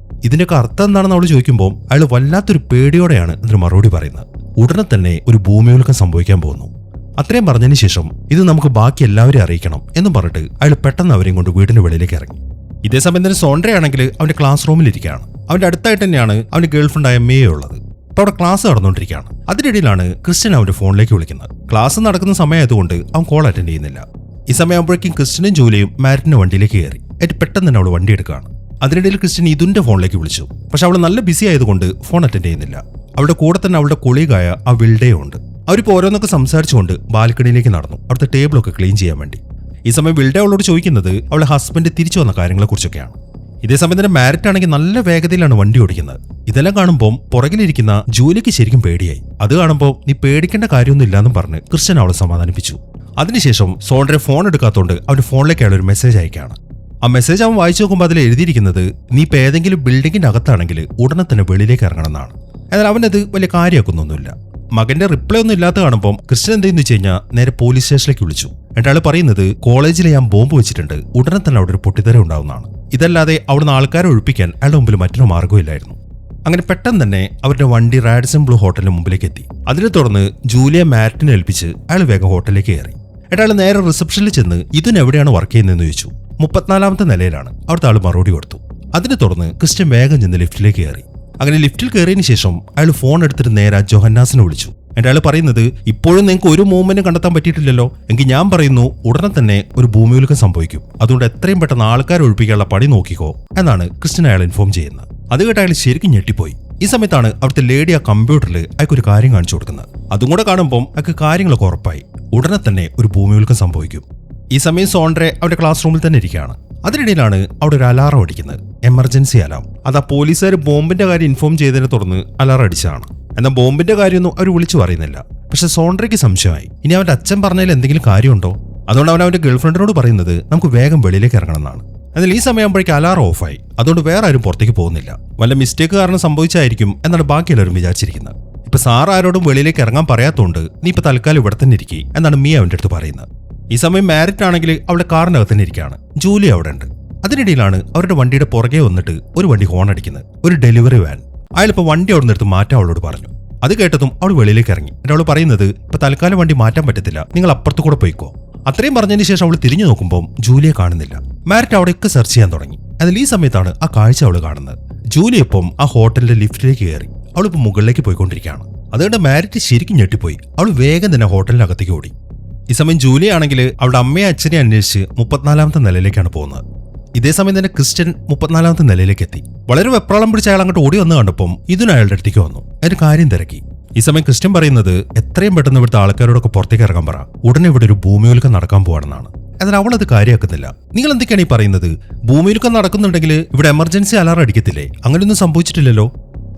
ഇതിന്റെയൊക്കെ അർത്ഥം എന്താണെന്ന് അവൾ ചോദിക്കുമ്പോൾ അയാൾ വല്ലാത്തൊരു പേടിയോടെയാണ് ഇതിന് മറുപടി പറയുന്നത്. ഉടനെ തന്നെ ഒരു ഭൂമികുലുക്കം സംഭവിക്കാൻ പോകുന്നു. അത്രയും പറഞ്ഞതിന് ശേഷം ഇത് നമുക്ക് ബാക്കി എല്ലാവരെയും അറിയിക്കണം എന്നും പറഞ്ഞിട്ട് അയാൾ പെട്ടെന്ന് അവരെയും കൊണ്ട് വീടിന്റെ വെളിയിലേക്ക് ഇറങ്ങി. ഇതേ സമയം തന്നെ സോണ്ട്രയാണെങ്കിൽ അവന്റെ ക്ലാസ് റൂമിലിരിക്കുകയാണ്. അവന്റെ അടുത്തായിട്ട് തന്നെയാണ് അവന്റെ ഗേൾഫ്രണ്ടായ മേയ ഉള്ളത്. അപ്പൊ അവിടെ ക്ലാസ് നടന്നുകൊണ്ടിരിക്കുകയാണ്. അതിനിടയിലാണ് ക്രിസ്ത്യൻ അവന്റെ ഫോണിലേക്ക് വിളിക്കുന്നത്. ക്ലാസ് നടക്കുന്ന സമയമായതുകൊണ്ട് അവൻ കോൾ അറ്റൻഡ് ചെയ്യുന്നില്ല. ഈ സമയമാകുമ്പോഴേക്കും ക്രിസ്ത്യനും ജൂലിയും മാരിറ്റിന്റെ വണ്ടിയിലേക്ക് കയറി. എന്നിട്ട് പെട്ടെന്ന് തന്നെ അവൾ വണ്ടി എടുക്കുകയാണ്. അതിനിടയിൽ ക്രിസ്ത്യൻ ഇതുന്റെ ഫോണിലേക്ക് വിളിച്ചു. പക്ഷെ അവൾ നല്ല ബിസി ആയതുകൊണ്ട് ഫോൺ അറ്റൻഡ് ചെയ്യുന്നില്ല. അവളുടെ കൂടെ തന്നെ അവളുടെ കൊളീഗായ ആ വിൽഡയും ഉണ്ട്. അവരിപ്പോൾ ഓരോന്നൊക്കെ സംസാരിച്ചുകൊണ്ട് ബാൽക്കണിയിലേക്ക് നടന്നു, അവിടുത്തെ ടേബിളൊക്കെ ക്ലീൻ ചെയ്യാൻ വേണ്ടി. ഈ സമയം വിൽഡ അവളോട് ചോദിക്കുന്നത് അവളുടെ ഹസ്ബൻഡ് തിരിച്ചു വന്ന കാര്യങ്ങളെക്കുറിച്ചൊക്കെയാണ്. ഇതേ സമയം തന്നെ മാരിറ്റ് ആണെങ്കിൽ നല്ല വേഗതയിലാണ് വണ്ടി ഓടിക്കുന്നത്. ഇതെല്ലാം കാണുമ്പോൾ പുറകിലിരിക്കുന്ന ജൂലിക്ക് ശരിക്കും പേടിയായി. അത് കാണുമ്പോൾ നീ പേടിക്കേണ്ട കാര്യമൊന്നും ഇല്ലാന്നും പറഞ്ഞ് ക്രിസ്ത്യൻ അവളെ സമാധാനിപ്പിച്ചു. അതിനുശേഷം സോണ്ട്രെ ഫോൺ എടുക്കാത്തതുകൊണ്ട് അവന്റെ ഫോണിലേക്ക് അയാൾ ഒരു മെസ്സേജ് അയക്കുകയാണ്. ആ മെസ്സേജ് അവൻ വായിച്ചു നോക്കുമ്പോൾ അതിൽ എഴുതിയിരിക്കുന്നത് നീ ഇപ്പോൾ ഏതെങ്കിലും ബിൽഡിങ്ങിന്റെ അകത്താണെങ്കിൽ ഉടനെ തന്നെ വെളിയിലേക്ക് ഇറങ്ങണം എന്നാണ്. എന്നാൽ അവനത് വലിയ കാര്യമാക്കുന്നൊന്നുമില്ല. മകന്റെ റിപ്ലൈ ഒന്നും ഇല്ലാത്ത കാണുമ്പോൾ ക്രിസ്ത്യൻ എന്തെന്ന് വെച്ച് കഴിഞ്ഞാൽ നേരെ പോലീസ് സ്റ്റേഷനിലേക്ക് വിളിച്ചു. എന്നിട്ട് ആൾ പറയുന്നത് കോളേജിൽ ഞാൻ ബോംബ് വെച്ചിട്ടുണ്ട്, ഉടനെ തന്നെ അവിടെ ഒരു പൊട്ടിത്തെറി ഉണ്ടാവുന്നതാണ്. ഇതല്ലാതെ അവിടുന്ന് ആൾക്കാരെ ഒഴിപ്പിക്കാൻ അയാളുടെ മുമ്പിൽ മറ്റൊരു മാർഗ്ഗമില്ലായിരുന്നു. അങ്ങനെ പെട്ടെന്ന് തന്നെ അവരുടെ വണ്ടി റാഡിസൺ ബ്ലൂ ഹോട്ടലിന് മുമ്പിലേക്ക് എത്തി. അതിനെ തുടർന്ന് ജൂലിയ മാരിറ്റിനെ ഏൽപ്പിച്ച് അയാൾ വേഗം ഹോട്ടലിലേക്ക് കയറി. എന്നിട്ട് അയാൾ നേരെ റിസപ്ഷനിൽ ചെന്ന് ഇതിനെവിടെയാണ് വർക്ക് ചെയ്യുന്നതെന്ന് ചോദിച്ചു. 34ാമത്തെ നിലയിലാണ്. അവിടുത്തെ ആൾ മറുപടി കൊടുത്തു. അതിനെ തുടർന്ന് ക്രിസ്ത്യൻ വേഗം ചെന്ന് ലിഫ്റ്റിലേക്ക് കയറി. അങ്ങനെ ലിഫ്റ്റിൽ കയറിയതിനു ശേഷം അയാൾ ഫോൺ എടുത്തിട്ട് നേരെ ജോഹന്നാസിനെ വിളിച്ചു. എന്നിട്ട് അയാൾ പറയുന്നത് ഇപ്പോഴും നിങ്ങൾക്ക് ഒരു മൂവ്മെന്റും കണ്ടെത്താൻ പറ്റിയിട്ടില്ലല്ലോ, എങ്കിൽ ഞാൻ പറയുന്നു ഉടനെ തന്നെ ഒരു ഭൂമികുലുക്കം സംഭവിക്കും, അതുകൊണ്ട് എത്രയും പെട്ടെന്ന് ആൾക്കാരെ ഒഴിപ്പിക്കാനുള്ള പണി നോക്കിക്കോ എന്നാണ് ക്രിസ്ത്യൻ അയാൾ ഇൻഫോം ചെയ്യുന്നത്. അത് കേട്ട് അയാൾ ശരിക്കും ഞെട്ടിപ്പോയി. ഈ സമയത്താണ് അവിടുത്തെ ലേഡി ആ കമ്പ്യൂട്ടറിൽ അയാൾക്ക് ഒരു കാര്യം കാണിച്ചു കൊടുക്കുന്നത്. അതും കൂടെ കാണുമ്പോൾ അയാൾക്ക് കാര്യങ്ങളൊക്കെ ഉറപ്പായി. ഉടനെ തന്നെ ഒരു ഭൂമികുലുക്കം സംഭവിക്കും. ഈ സമയം സോണ്ട്രെ അവരുടെ ക്ലാസ് റൂമിൽ തന്നെ ഇരിക്കുകയാണ്. അതിനിടയിലാണ് അവിടെ ഒരു അലാറം അടിക്കുന്നത്, എമർജൻസി അലാം. അത് ആ പോലീസുകാർ ബോംബിന്റെ കാര്യം ഇൻഫോം ചെയ്തതിനെ തുടർന്ന് അലാറം അടിച്ചതാണ്. എന്നാൽ ബോംബിന്റെ കാര്യമൊന്നും അവർ വിളിച്ചു പറയുന്നില്ല. പക്ഷെ സോണ്ട്രയ്ക്ക് സംശയമായി, ഇനി അവന്റെ അച്ഛൻ പറഞ്ഞതിൽ എന്തെങ്കിലും കാര്യമുണ്ടോ? അതുകൊണ്ട് അവൻ അവന്റെ ഗേൾഫ്രണ്ടിനോട് പറയുന്നത് നമുക്ക് വേഗം വെളിയിലേക്ക് ഇറങ്ങണം എന്നാണ്. എന്നാൽ ഈ സമയമാകുമ്പോഴേക്കും അലാറം ഓഫായി. അതുകൊണ്ട് വേറെ ആരും പുറത്തേക്ക് പോകുന്നില്ല. വല്ല മിസ്റ്റേക്ക് കാരണം സംഭവിച്ചായിരിക്കും എന്നാണ് ബാക്കി എല്ലാവരും വിചാരിച്ചിരിക്കുന്നത്. ഇപ്പൊ സാർ ആരോടും വെളിയിലേക്ക് ഇറങ്ങാൻ പറയാത്തതുകൊണ്ട് നീ ഇപ്പൊ തൽക്കാലം ഇവിടെ തന്നെ ഇരിക്കുക എന്നാണ് മീ അവന്റെ അടുത്ത് പറയുന്നത്. ഈ സമയം മാരിറ്റ് ആണെങ്കിൽ അവളുടെ കാറിനകത്ത് തന്നെ ഇരിക്കുകയാണ്. ജൂലി അവിടെ ഉണ്ട്. അതിനിടയിലാണ് അവരുടെ വണ്ടിയുടെ പുറകെ വന്നിട്ട് ഒരു വണ്ടി ഹോൺ അടിക്കുന്നത്, ഒരു ഡെലിവറി വാൻ. അയാളിപ്പോൾ വണ്ടി അവിടെ നിന്നെടുത്ത് മാറ്റാൻ അവളോട് പറഞ്ഞു. അത് കേട്ടതും അവൾ വെളിയിലേക്ക് ഇറങ്ങി. എന്നിട്ട് അവൾ പറയുന്നത് ഇപ്പൊ തൽക്കാലം വണ്ടി മാറ്റാൻ പറ്റത്തില്ല, നിങ്ങൾ അപ്പുറത്ത് കൂടെ പോയിക്കോ. അത്രയും പറഞ്ഞതിന് ശേഷം അവൾ തിരിഞ്ഞു നോക്കുമ്പോൾ ജൂലിയെ കാണുന്നില്ല. മാരിറ്റ് അവിടെയൊക്കെ സെർച്ച് ചെയ്യാൻ തുടങ്ങി. അതിൽ ഈ സമയത്താണ് ആ കാഴ്ച അവൾ കാണുന്നത്. ജൂലി ഇപ്പം ആ ഹോട്ടലിന്റെ ലിഫ്റ്റിലേക്ക് കയറി. അവളിപ്പോൾ മുകളിലേക്ക് പോയിക്കൊണ്ടിരിക്കുകയാണ്. അതുകൊണ്ട് മാരിറ്റ് ശരിക്കും ഞെട്ടിപ്പോയി. അവൾ വേഗം തന്നെ ഹോട്ടലിനകത്തേക്ക് ഓടി. ഈ സമയം ജൂലി ആണെങ്കിൽ അവളുടെ അമ്മയെ അച്ഛനെ അന്വേഷിച്ച് 34ാമത്തെ നിലയിലേക്കാണ് പോകുന്നത്. ഇതേ സമയം തന്നെ ക്രിസ്ത്യൻ 34ാമത്തെ നിലയിലേക്ക് എത്തി. വളരെ വെപ്രാളം പിടിച്ച അയാൾ അങ്ങോട്ട് ഓടി വന്ന് കണ്ടപ്പം ഇതിനും അയാളുടെ അടുത്തേക്ക് വന്നു. അതിന് കാര്യം തിരക്കി. ഈ സമയം ക്രിസ്ത്യൻ പറയുന്നത് എത്രയും പെട്ടെന്ന് ഇവിടുത്തെ ആൾക്കാരോടൊക്കെ പുറത്തേക്ക് ഇറങ്ങാൻ പറ, ഉടനെ ഇവിടെ ഒരു ഭൂമികുലുക്കം നടക്കാൻ പോവാണെന്നാണ്. എന്നാൽ അവളത് കാര്യമാക്കുന്നില്ല. നിങ്ങൾ എന്തൊക്കെയാണ് ഈ പറയുന്നത്? ഭൂമികുലുക്കം നടക്കുന്നുണ്ടെങ്കിൽ ഇവിടെ എമർജൻസി അലാറം അടിക്കത്തില്ലേ? അങ്ങനെയൊന്നും സംഭവിച്ചിട്ടില്ലല്ലോ.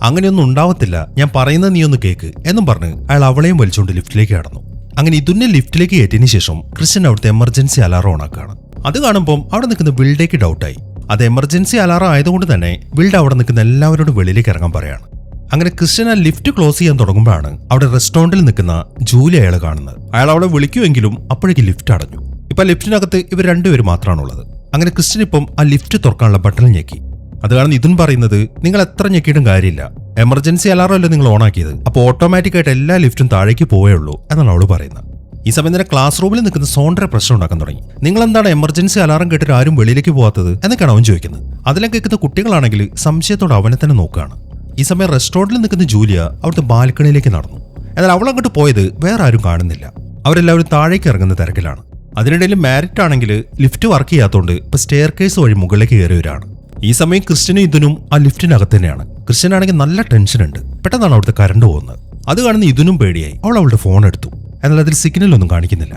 അങ്ങനെയൊന്നും ഉണ്ടാവത്തില്ല, ഞാൻ പറയുന്നത് നീ ഒന്ന് കേക്ക് എന്നും പറഞ്ഞ് അയാൾ അവളെയും വലിച്ചുകൊണ്ട് ലിഫ്റ്റിലേക്ക് കടന്നു. അങ്ങനെ ഇതിനെ ലിഫ്റ്റിലേക്ക് കയറ്റിയതിനു ശേഷം ക്രിസ്ത്യൻ അവിടുത്തെ എമർജൻസി അലാറം ഓണാക്കുകയാണ്. അത് കാണുമ്പോൾ അവിടെ നിൽക്കുന്ന വിൽഡയ്ക്ക് ഡൗട്ടായി. അത് എമർജൻസി അലാറം ആയതുകൊണ്ട് തന്നെ വിൽഡ് അവിടെ നിൽക്കുന്ന എല്ലാവരോടും വെളിയിലേക്ക് ഇറങ്ങാൻ പറയാണ്. അങ്ങനെ ക്രിസ്ത്യൻ ആ ലിഫ്റ്റ് ക്ലോസ് ചെയ്യാൻ തുടങ്ങുമ്പോഴാണ് അവിടെ റെസ്റ്റോറന്റിൽ നിൽക്കുന്ന ജൂലി അയാളെ കാണുന്നത്. അയാൾ അവളെ വിളിക്കുമെങ്കിലും അപ്പോഴേക്ക് ലിഫ്റ്റ് അടഞ്ഞു. ഇപ്പൊ ലിഫ്റ്റിനകത്ത് ഇവർ രണ്ടുപേരും മാത്രമാണുള്ളത്. അങ്ങനെ ക്രിസ്ത്യൻ ഇപ്പം ആ ലിഫ്റ്റ് തുറക്കാനുള്ള ബട്ടൺ ഞെക്കി. അത് കാരണം ഇതും പറയുന്നത് നിങ്ങൾ എത്ര ഞെക്കിയിട്ടും കാര്യമില്ല, എമർജൻസി അലാറം അല്ലേ നിങ്ങൾ ഓണാക്കിയത്, അപ്പോൾ ഓട്ടോമാറ്റിക് ആയിട്ട് എല്ലാ ലിഫ്റ്റും താഴേക്ക് പോവേ ഉള്ളൂ എന്നാണ് അവള് പറയുന്നത്. ഈ സമയം തന്നെ ക്ലാസ് റൂമിൽ നിൽക്കുന്ന സോണ്ട്ര പ്രശ്നം ഉണ്ടാക്കാൻ തുടങ്ങി. നിങ്ങൾ എന്താണ് എമർജൻസി അലാറം കേട്ടിട്ട് ആരും വെളിയിലേക്ക് പോകാത്തത് എന്നൊക്കെയാണ് അവൻ ചോദിക്കുന്നത്. അതിലെ കേൾക്കുന്ന കുട്ടികളാണെങ്കിൽ സംശയത്തോടെ അവനെ തന്നെ നോക്കുകയാണ്. ഈ സമയം റെസ്റ്റോറന്റിൽ നിൽക്കുന്ന ജൂലിയ അവിടുത്തെ ബാൽക്കണിയിലേക്ക് നടന്നു. എന്നാൽ അവൾ അങ്ങോട്ട് പോയത് വേറെ ആരും കാണുന്നില്ല. അവരെല്ലാവരും താഴേക്ക് ഇറങ്ങുന്ന തിരക്കിലാണ്. അതിനിടയിൽ മാരിറ്റ് ആണെങ്കിൽ ലിഫ്റ്റ് വർക്ക് ചെയ്യാത്തതുകൊണ്ട് ഇപ്പൊ സ്റ്റെയർ കേസ് വഴി മുകളിലേക്ക് കയറിയവരാണ്. ഈ സമയം ക്രിസ്ത്യനും ഇതിനും ആ ലിഫ്റ്റിനകത്ത് തന്നെയാണ്. ക്രിസ്ത്യൻ ആണെങ്കിൽ നല്ല ടെൻഷൻ ഉണ്ട്. പെട്ടെന്നാണ് അവിടുത്തെ കറണ്ട് പോകുന്നത്. അത് കാണുന്ന ഇതിനും പേടിയായി. അവൾ അവളുടെ ഫോൺ എടുത്തു. എന്നാൽ അതിൽ സിഗ്നലൊന്നും കാണിക്കുന്നില്ല.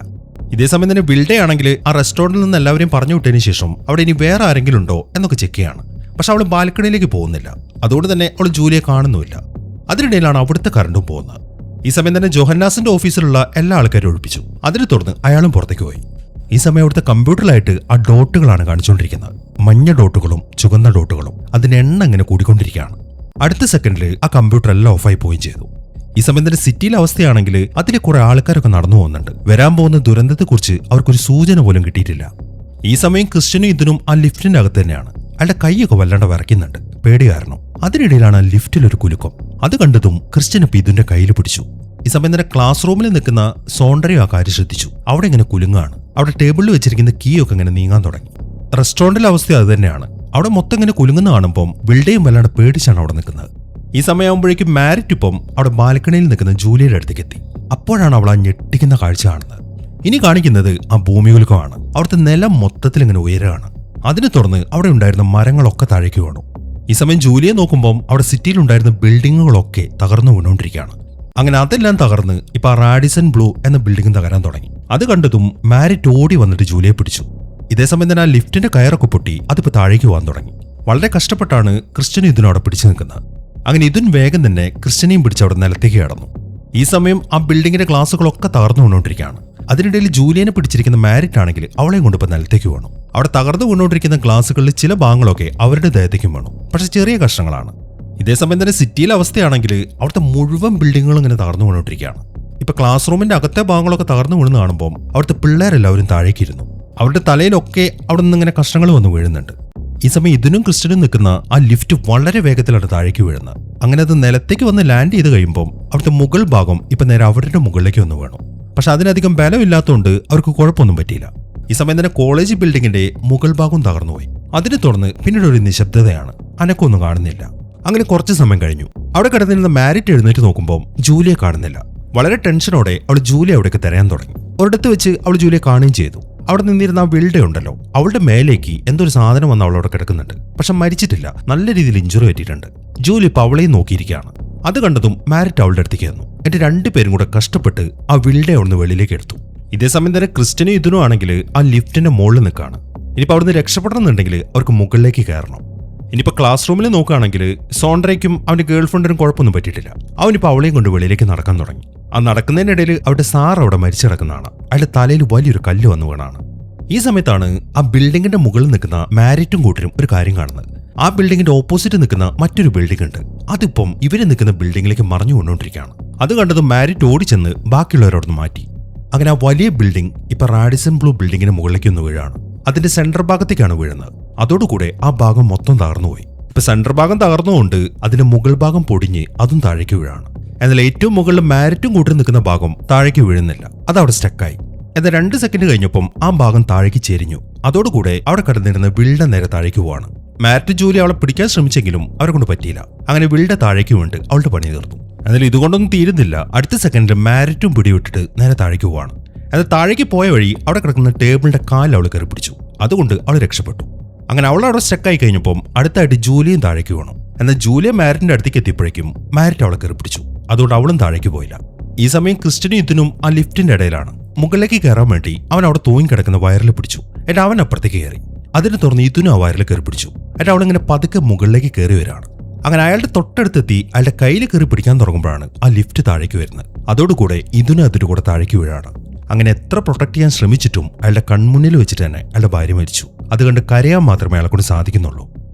ഇതേ സമയം തന്നെ വിൽഡേ ആണെങ്കിൽ ആ റെസ്റ്റോറന്റിൽ നിന്ന് എല്ലാവരെയും പറഞ്ഞു വിട്ടതിന് ശേഷം അവിടെ ഇനി വേറെ ആരെങ്കിലും ഉണ്ടോ എന്നൊക്കെ ചെക്ക് ചെയ്യാണ്. പക്ഷെ അവൾ ബാൽക്കണിയിലേക്ക് പോകുന്നില്ല. അതുകൊണ്ട് തന്നെ അവൾ ജൂലിയെ കാണുന്നുമില്ല. അതിനിടയിലാണ് അവിടുത്തെ കറണ്ടും പോകുന്നത്. ഈ സമയം തന്നെ ജോഹന്നാസിന്റെ ഓഫീസിലുള്ള എല്ലാ ആൾക്കാരും ഒഴിപ്പിച്ചു. അതിനെ തുടർന്ന് അയാളും പുറത്തേക്ക് പോയി. ഈ സമയം അവിടുത്തെ കമ്പ്യൂട്ടറിലായിട്ട് ആ ഡോട്ടുകളാണ് കാണിച്ചുകൊണ്ടിരിക്കുന്നത്. മഞ്ഞ ഡോട്ടുകളും ചുവന്ന ഡോട്ടുകളും. അതിന്റെ എണ്ണം ഇങ്ങനെ കൂടിക്കൊണ്ടിരിക്കുകയാണ്. അടുത്ത സെക്കൻഡിൽ ആ കമ്പ്യൂട്ടർ എല്ലാം ഓഫായി പോവുകയും ചെയ്തു. ഈ സമയം തന്നെ സിറ്റിയിലെ അവസ്ഥയാണെങ്കിൽ അതിലെ കുറെ ആൾക്കാരൊക്കെ നടന്നു പോകുന്നുണ്ട്. വരാൻ പോകുന്ന ദുരന്തത്തെക്കുറിച്ച് അവർക്കൊരു സൂചന പോലും കിട്ടിയിട്ടില്ല. ഈ സമയം ക്രിസ്ത്യനും ഇതിനും ആ ലിഫ്റ്റിന്റെ അകത്ത് തന്നെയാണ്. അയാളുടെ കൈയൊക്കെ വല്ലാണ്ട് വിറയ്ക്കുന്നുണ്ട്, പേടി കാരണം. അതിനിടയിലാണ് ആ ലിഫ്റ്റിലൊരു കുലുക്കം. അത് കണ്ടതും ക്രിസ്ത്യൻ ഇപ്പൊ ഇതിന്റെ കയ്യിൽ പിടിച്ചു. ഈ സമയം തന്നെ ക്ലാസ് റൂമിൽ നിൽക്കുന്ന സോണ്ടറിയും ആ കാര്യം ശ്രദ്ധിച്ചു. അവിടെ ഇങ്ങനെ കുലുങ്ങാണ്. അവിടെ ടേബിളിൽ വെച്ചിരിക്കുന്ന കീ ഒക്കെ ഇങ്ങനെ നീങ്ങാൻ തുടങ്ങി. റെസ്റ്റോറന്റിലെ അവസ്ഥ അത് തന്നെയാണ്. അവിടെ മൊത്തം ഇങ്ങനെ കുലുങ്ങുന്ന കാണുമ്പോൾ വിൽഡയും വല്ലാണ്ട് പേടിച്ചാണ് അവിടെ നിൽക്കുന്നത്. ഈ സമയമാകുമ്പോഴേക്കും മാരിറ്റ് ഇപ്പം അവിടെ ബാൽക്കണിയിൽ നിൽക്കുന്ന ജൂലിയുടെ അടുത്തേക്ക് എത്തി. അപ്പോഴാണ് അവൾ ആ ഞെട്ടിക്കുന്ന കാഴ്ച കാണുന്നത്. ഇനി കാണിക്കുന്നത് ആ ഭൂമികുലുക്കമാണ്. അവിടുത്തെ നിലം മൊത്തത്തിൽ ഇങ്ങനെ ഉയരുകയാണ്. അതിനെ തുടർന്ന് അവിടെ ഉണ്ടായിരുന്ന മരങ്ങളൊക്കെ താഴേക്ക് വീണു. ഈ സമയം ജൂലിയെ നോക്കുമ്പോൾ അവിടെ സിറ്റിയിലുണ്ടായിരുന്ന ബിൽഡിങ്ങുകളൊക്കെ തകർന്നു വീണുകൊണ്ടിരിക്കുകയാണ്. അങ്ങനെ അതെല്ലാം തകർന്ന് ഇപ്പൊ റാഡിസൺ ബ്ലൂ എന്ന ബിൽഡിംഗ് തകരാൻ തുടങ്ങി. അത് കണ്ടതും മാരിറ്റ് ഓടി വന്നിട്ട് ജൂലിയെ പിടിച്ചു. ഇതേസമയം തന്നെ ആ ലിഫ്റ്റിന്റെ കയറൊക്കെ പൊട്ടി അതിപ്പോ താഴേക്ക് പോകാൻ തുടങ്ങി. വളരെ കഷ്ടപ്പെട്ടാണ് ക്രിസ്ത്യനും ഇതിനോടെ പിടിച്ചു നിൽക്കുന്നത്. അങ്ങനെ ഇതിൻ വേഗം തന്നെ ക്രിസ്ത്യനെയും പിടിച്ച് അവിടെ നിലത്തേക്ക് കടന്നു. ഈ സമയം ആ ബിൽഡിങ്ങിന്റെ ഗ്ലാസുകളൊക്കെ തകർന്നു വീണുകൊണ്ടിരിക്കുകയാണ്. അതിനിടയിൽ ജൂലിയനെ പിടിച്ചിരിക്കുന്ന മാരിറ്റ് ആണെങ്കിൽ അവളെയും കൊണ്ടിപ്പോൾ നിലത്തേക്ക് വീണു. അവിടെ തകർന്നു വീണുകൊണ്ടിരിക്കുന്ന ഗ്ലാസുകളിൽ ചില ഭാഗങ്ങളൊക്കെ അവരുടെ ദേഹത്തേക്കും വീണു. പക്ഷെ ചെറിയ കഷ്ണങ്ങളാണ്. ഇതേസമയം തന്നെ സിറ്റിയിലെ അവസ്ഥയാണെങ്കിൽ അവിടുത്തെ മുഴുവൻ ബിൽഡിങ്ങുകളും ഇങ്ങനെ തകർന്നു വീണുകൊണ്ടിരിക്കുകയാണ്. ഇപ്പൊ ക്ലാസ് റൂമിന്റെ അകത്തെ ഭാഗങ്ങളൊക്കെ തകർന്നു വീണെന്ന് കാണുമ്പോൾ അവിടുത്തെ പിള്ളേരെല്ലാവരും താഴേക്കിരുന്നു. അവരുടെ തലയിലൊക്കെ അവിടെ നിന്ന് ഇങ്ങനെ കഷ്ണങ്ങൾ വന്ന് വീഴുന്നുണ്ട്. ഈ സമയം ഇതിനും ക്രിസ്ത്യനും നിൽക്കുന്ന ആ ലിഫ്റ്റ് വളരെ വേഗത്തിലാണ് താഴേക്ക് വീഴുന്നത്. അങ്ങനെ അത് നിലത്തേക്ക് വന്ന് ലാൻഡ് ചെയ്ത് കഴിയുമ്പോൾ അവിടുത്തെ മുകൾ ഭാഗം ഇപ്പൊ നേരെ അവരുടെ മുകളിലേക്ക് വന്ന് വീണു. പക്ഷെ അതിനധികം ബലമില്ലാത്തതുകൊണ്ട് അവർക്ക് കുഴപ്പമൊന്നും പറ്റിയില്ല. ഈ സമയം തന്നെ കോളേജ് ബിൽഡിങ്ങിന്റെ മുകൾ ഭാഗം തകർന്നുപോയി. അതിനെ തുടർന്ന് പിന്നീട് ഒരു നിശബ്ദതയാണ്. അനക്കൊന്നും കാണുന്നില്ല. അങ്ങനെ കുറച്ച് സമയം കഴിഞ്ഞു. അവിടെ കിടന്നിരുന്ന മാരിറ്റ് എഴുന്നേറ്റ് നോക്കുമ്പോൾ ജൂലിയെ കാണുന്നില്ല. വളരെ ടെൻഷനോടെ അവൾ ജൂലിയെ അവിടേക്ക് തിരയാൻ തുടങ്ങി. ഒരിടത്ത് വെച്ച് അവൾ ജൂലിയെ കാണുകയും ചെയ്തു. അവിടെ നിന്നിരുന്ന ആ വിൽഡ ഉണ്ടല്ലോ, അവളുടെ മേലേക്ക് എന്തൊരു സാധനം വന്ന് അവളവിടെ കിടക്കുന്നുണ്ട്. പക്ഷെ മരിച്ചിട്ടില്ല, നല്ല രീതിയിൽ ഇഞ്ചുറി പറ്റിയിട്ടുണ്ട്. ജൂലി ഇപ്പൊ അവളെയും നോക്കിയിരിക്കുകയാണ്. അത് കണ്ടതും മാരിറ്റ് അവളുടെ അടുത്തേക്ക് വന്നു. എന്നിട്ട് രണ്ടുപേരും കൂടെ കഷ്ടപ്പെട്ട് ആ വിൽഡ അവിടുന്ന് വെളിയിലേക്ക് എടുത്തു. ഇതേസമയം തന്നെ ക്രിസ്ത്യനും ഇതിനും ആണെങ്കിൽ ആ ലിഫ്റ്റിന്റെ മുകളിൽ നിൽക്കുകയാണ്. ഇനിയിപ്പോൾ അവിടുന്ന് രക്ഷപ്പെടണമെന്നുണ്ടെങ്കിൽ അവർക്ക് മുകളിലേക്ക് കയറണം. ഇനിയിപ്പോൾ ക്ലാസ് റൂമിൽ നോക്കുകയാണെങ്കിൽ സോണ്ടറയ്ക്കും അവന്റെ ഗേൾ ഫ്രണ്ടിനും കുഴപ്പമൊന്നും പറ്റിയിട്ടില്ല. അവനിപ്പോൾ അവളെയും കൊണ്ട് വെളിയിലേക്ക് നടക്കാൻ തുടങ്ങി. ആ നടക്കുന്നതിനിടയിൽ അവരുടെ സാർ അവിടെ മരിച്ചു കിടക്കുന്നതാണ്. അയാളുടെ തലയിൽ വലിയൊരു കല്ല് വന്നു വീണാണ്. ഈ സമയത്താണ് ആ ബിൽഡിങ്ങിന്റെ മുകളിൽ നിൽക്കുന്ന മാരിറ്റും കൂട്ടരും ഒരു കാര്യം കാണുന്നത്. ആ ബിൽഡിങ്ങിന്റെ ഓപ്പോസിറ്റ് നിൽക്കുന്ന മറ്റൊരു ബിൽഡിംഗ് ഉണ്ട്. അതിപ്പം ഇവര് നിൽക്കുന്ന ബിൽഡിങ്ങിലേക്ക് മറിഞ്ഞു കൊണ്ടുകൊണ്ടിരിക്കുകയാണ്. അത് കണ്ടത് മാരിറ്റ് ഓടിച്ചെന്ന് ബാക്കിയുള്ളവരോടൊന്ന് മാറ്റി. അങ്ങനെ ആ വലിയ ബിൽഡിംഗ് ഇപ്പൊ റാഡിസൺ ബ്ലൂ ബിൽഡിങ്ങിന് മുകളിലേക്ക് ഒന്ന് വീഴാണ്. അതിന്റെ സെന്റർ ഭാഗത്തേക്കാണ് വീഴുന്നത്. അതോടുകൂടെ ആ ഭാഗം മൊത്തം തകർന്നുപോയി. ഇപ്പൊ സെന്റർ ഭാഗം തകർന്നുകൊണ്ട് അതിന്റെ മുകൾ ഭാഗം പൊടിഞ്ഞ് അതും താഴേക്ക് വീഴാണ്. എന്നാൽ ഏറ്റവും മുകളിൽ മാരിറ്റും കൂട്ടി നിൽക്കുന്ന ഭാഗം താഴേക്ക് വീഴുന്നില്ല. അതവിടെ സ്റ്റക്കായി. എന്നാൽ 2 സെക്കൻഡ് കഴിഞ്ഞപ്പം ആ ഭാഗം താഴേക്ക് ചെരിഞ്ഞു. അതോടുകൂടെ അവിടെ കിടന്നിരുന്ന വിൽഡ നേരെ താഴേക്ക് പോവാണ്. മാരിറ്റ് ജൂലി അവളെ പിടിക്കാൻ ശ്രമിച്ചെങ്കിലും അവരെ കൊണ്ട് പറ്റിയില്ല. അങ്ങനെ വിൽഡ താഴേക്ക് വീണ്ട് അവളുടെ പണി തീർന്നു. എന്നാൽ ഇതുകൊണ്ടൊന്നും തീരുന്നില്ല. അടുത്ത സെക്കൻഡിൽ മാരിറ്റും പിടിവിട്ടിട്ട് നേരെ താഴേക്ക് പോവാണ്. എന്നാൽ താഴേക്ക് പോയ വഴി അവിടെ കിടക്കുന്ന ടേബിളിന്റെ കാലിൽ അവൾ കയറി പിടിച്ചു. അതുകൊണ്ട് അവൾ രക്ഷപ്പെട്ടു. അങ്ങനെ അവൾ അവിടെ സ്റ്റക്കായി കഴിഞ്ഞപ്പം അടുത്തായിട്ട് ജൂലിയും താഴേക്ക് വീണു. എന്നാൽ ജൂലിയ മാരിറ്റിന്റെ അടുത്തേക്ക് എത്തിയപ്പോഴേക്കും മാരിറ്റ് അവളെ കയറി പിടിച്ചു. അതുകൊണ്ട് അവളും താഴേക്ക് പോയില്ല. ഈ സമയം ക്രിസ്ത്യനും ഇതിനും ആ ലിഫ്റ്റിന്റെ ഇടയിലാണ്. മുകളിലേക്ക് കയറാൻ വേണ്ടി അവൻ അവിടെ തൂങ്ങി കിടക്കുന്ന വയറിൽ പിടിച്ചു. എന്നിട്ട് അവൻ അപ്പുറത്തേക്ക് കയറി. അതിനെ തുറന്ന് ഇതിനും ആ വയറിൽ കയറി പിടിച്ചു. എന്നിട്ട് അവളിങ്ങനെ പതുക്കെ മുകളിലേക്ക് കയറി വരികയാണ്. അങ്ങനെ അയാളുടെ തൊട്ടടുത്തെത്തി അയാളുടെ കയ്യിൽ കയറി പിടിക്കാൻ തുടങ്ങുമ്പോഴാണ് ആ ലിഫ്റ്റ് താഴേക്ക് വരുന്നത്. അതോടുകൂടെ ഇതിനും അതിന്റെ കൂടെ താഴേക്ക് വീഴാണ്. അങ്ങനെ എത്ര പ്രൊട്ടക്ട് ചെയ്യാൻ ശ്രമിച്ചിട്ടും അയാളുടെ കൺമുന്നിൽ വെച്ചിട്ട് തന്നെ അയാളുടെ ഭാര്യ മരിച്ചു. അതുകൊണ്ട് കരയാൻ മാത്രമേ അയാളെ കൊണ്ട് സാധിക്കുന്നുള്ളൂ.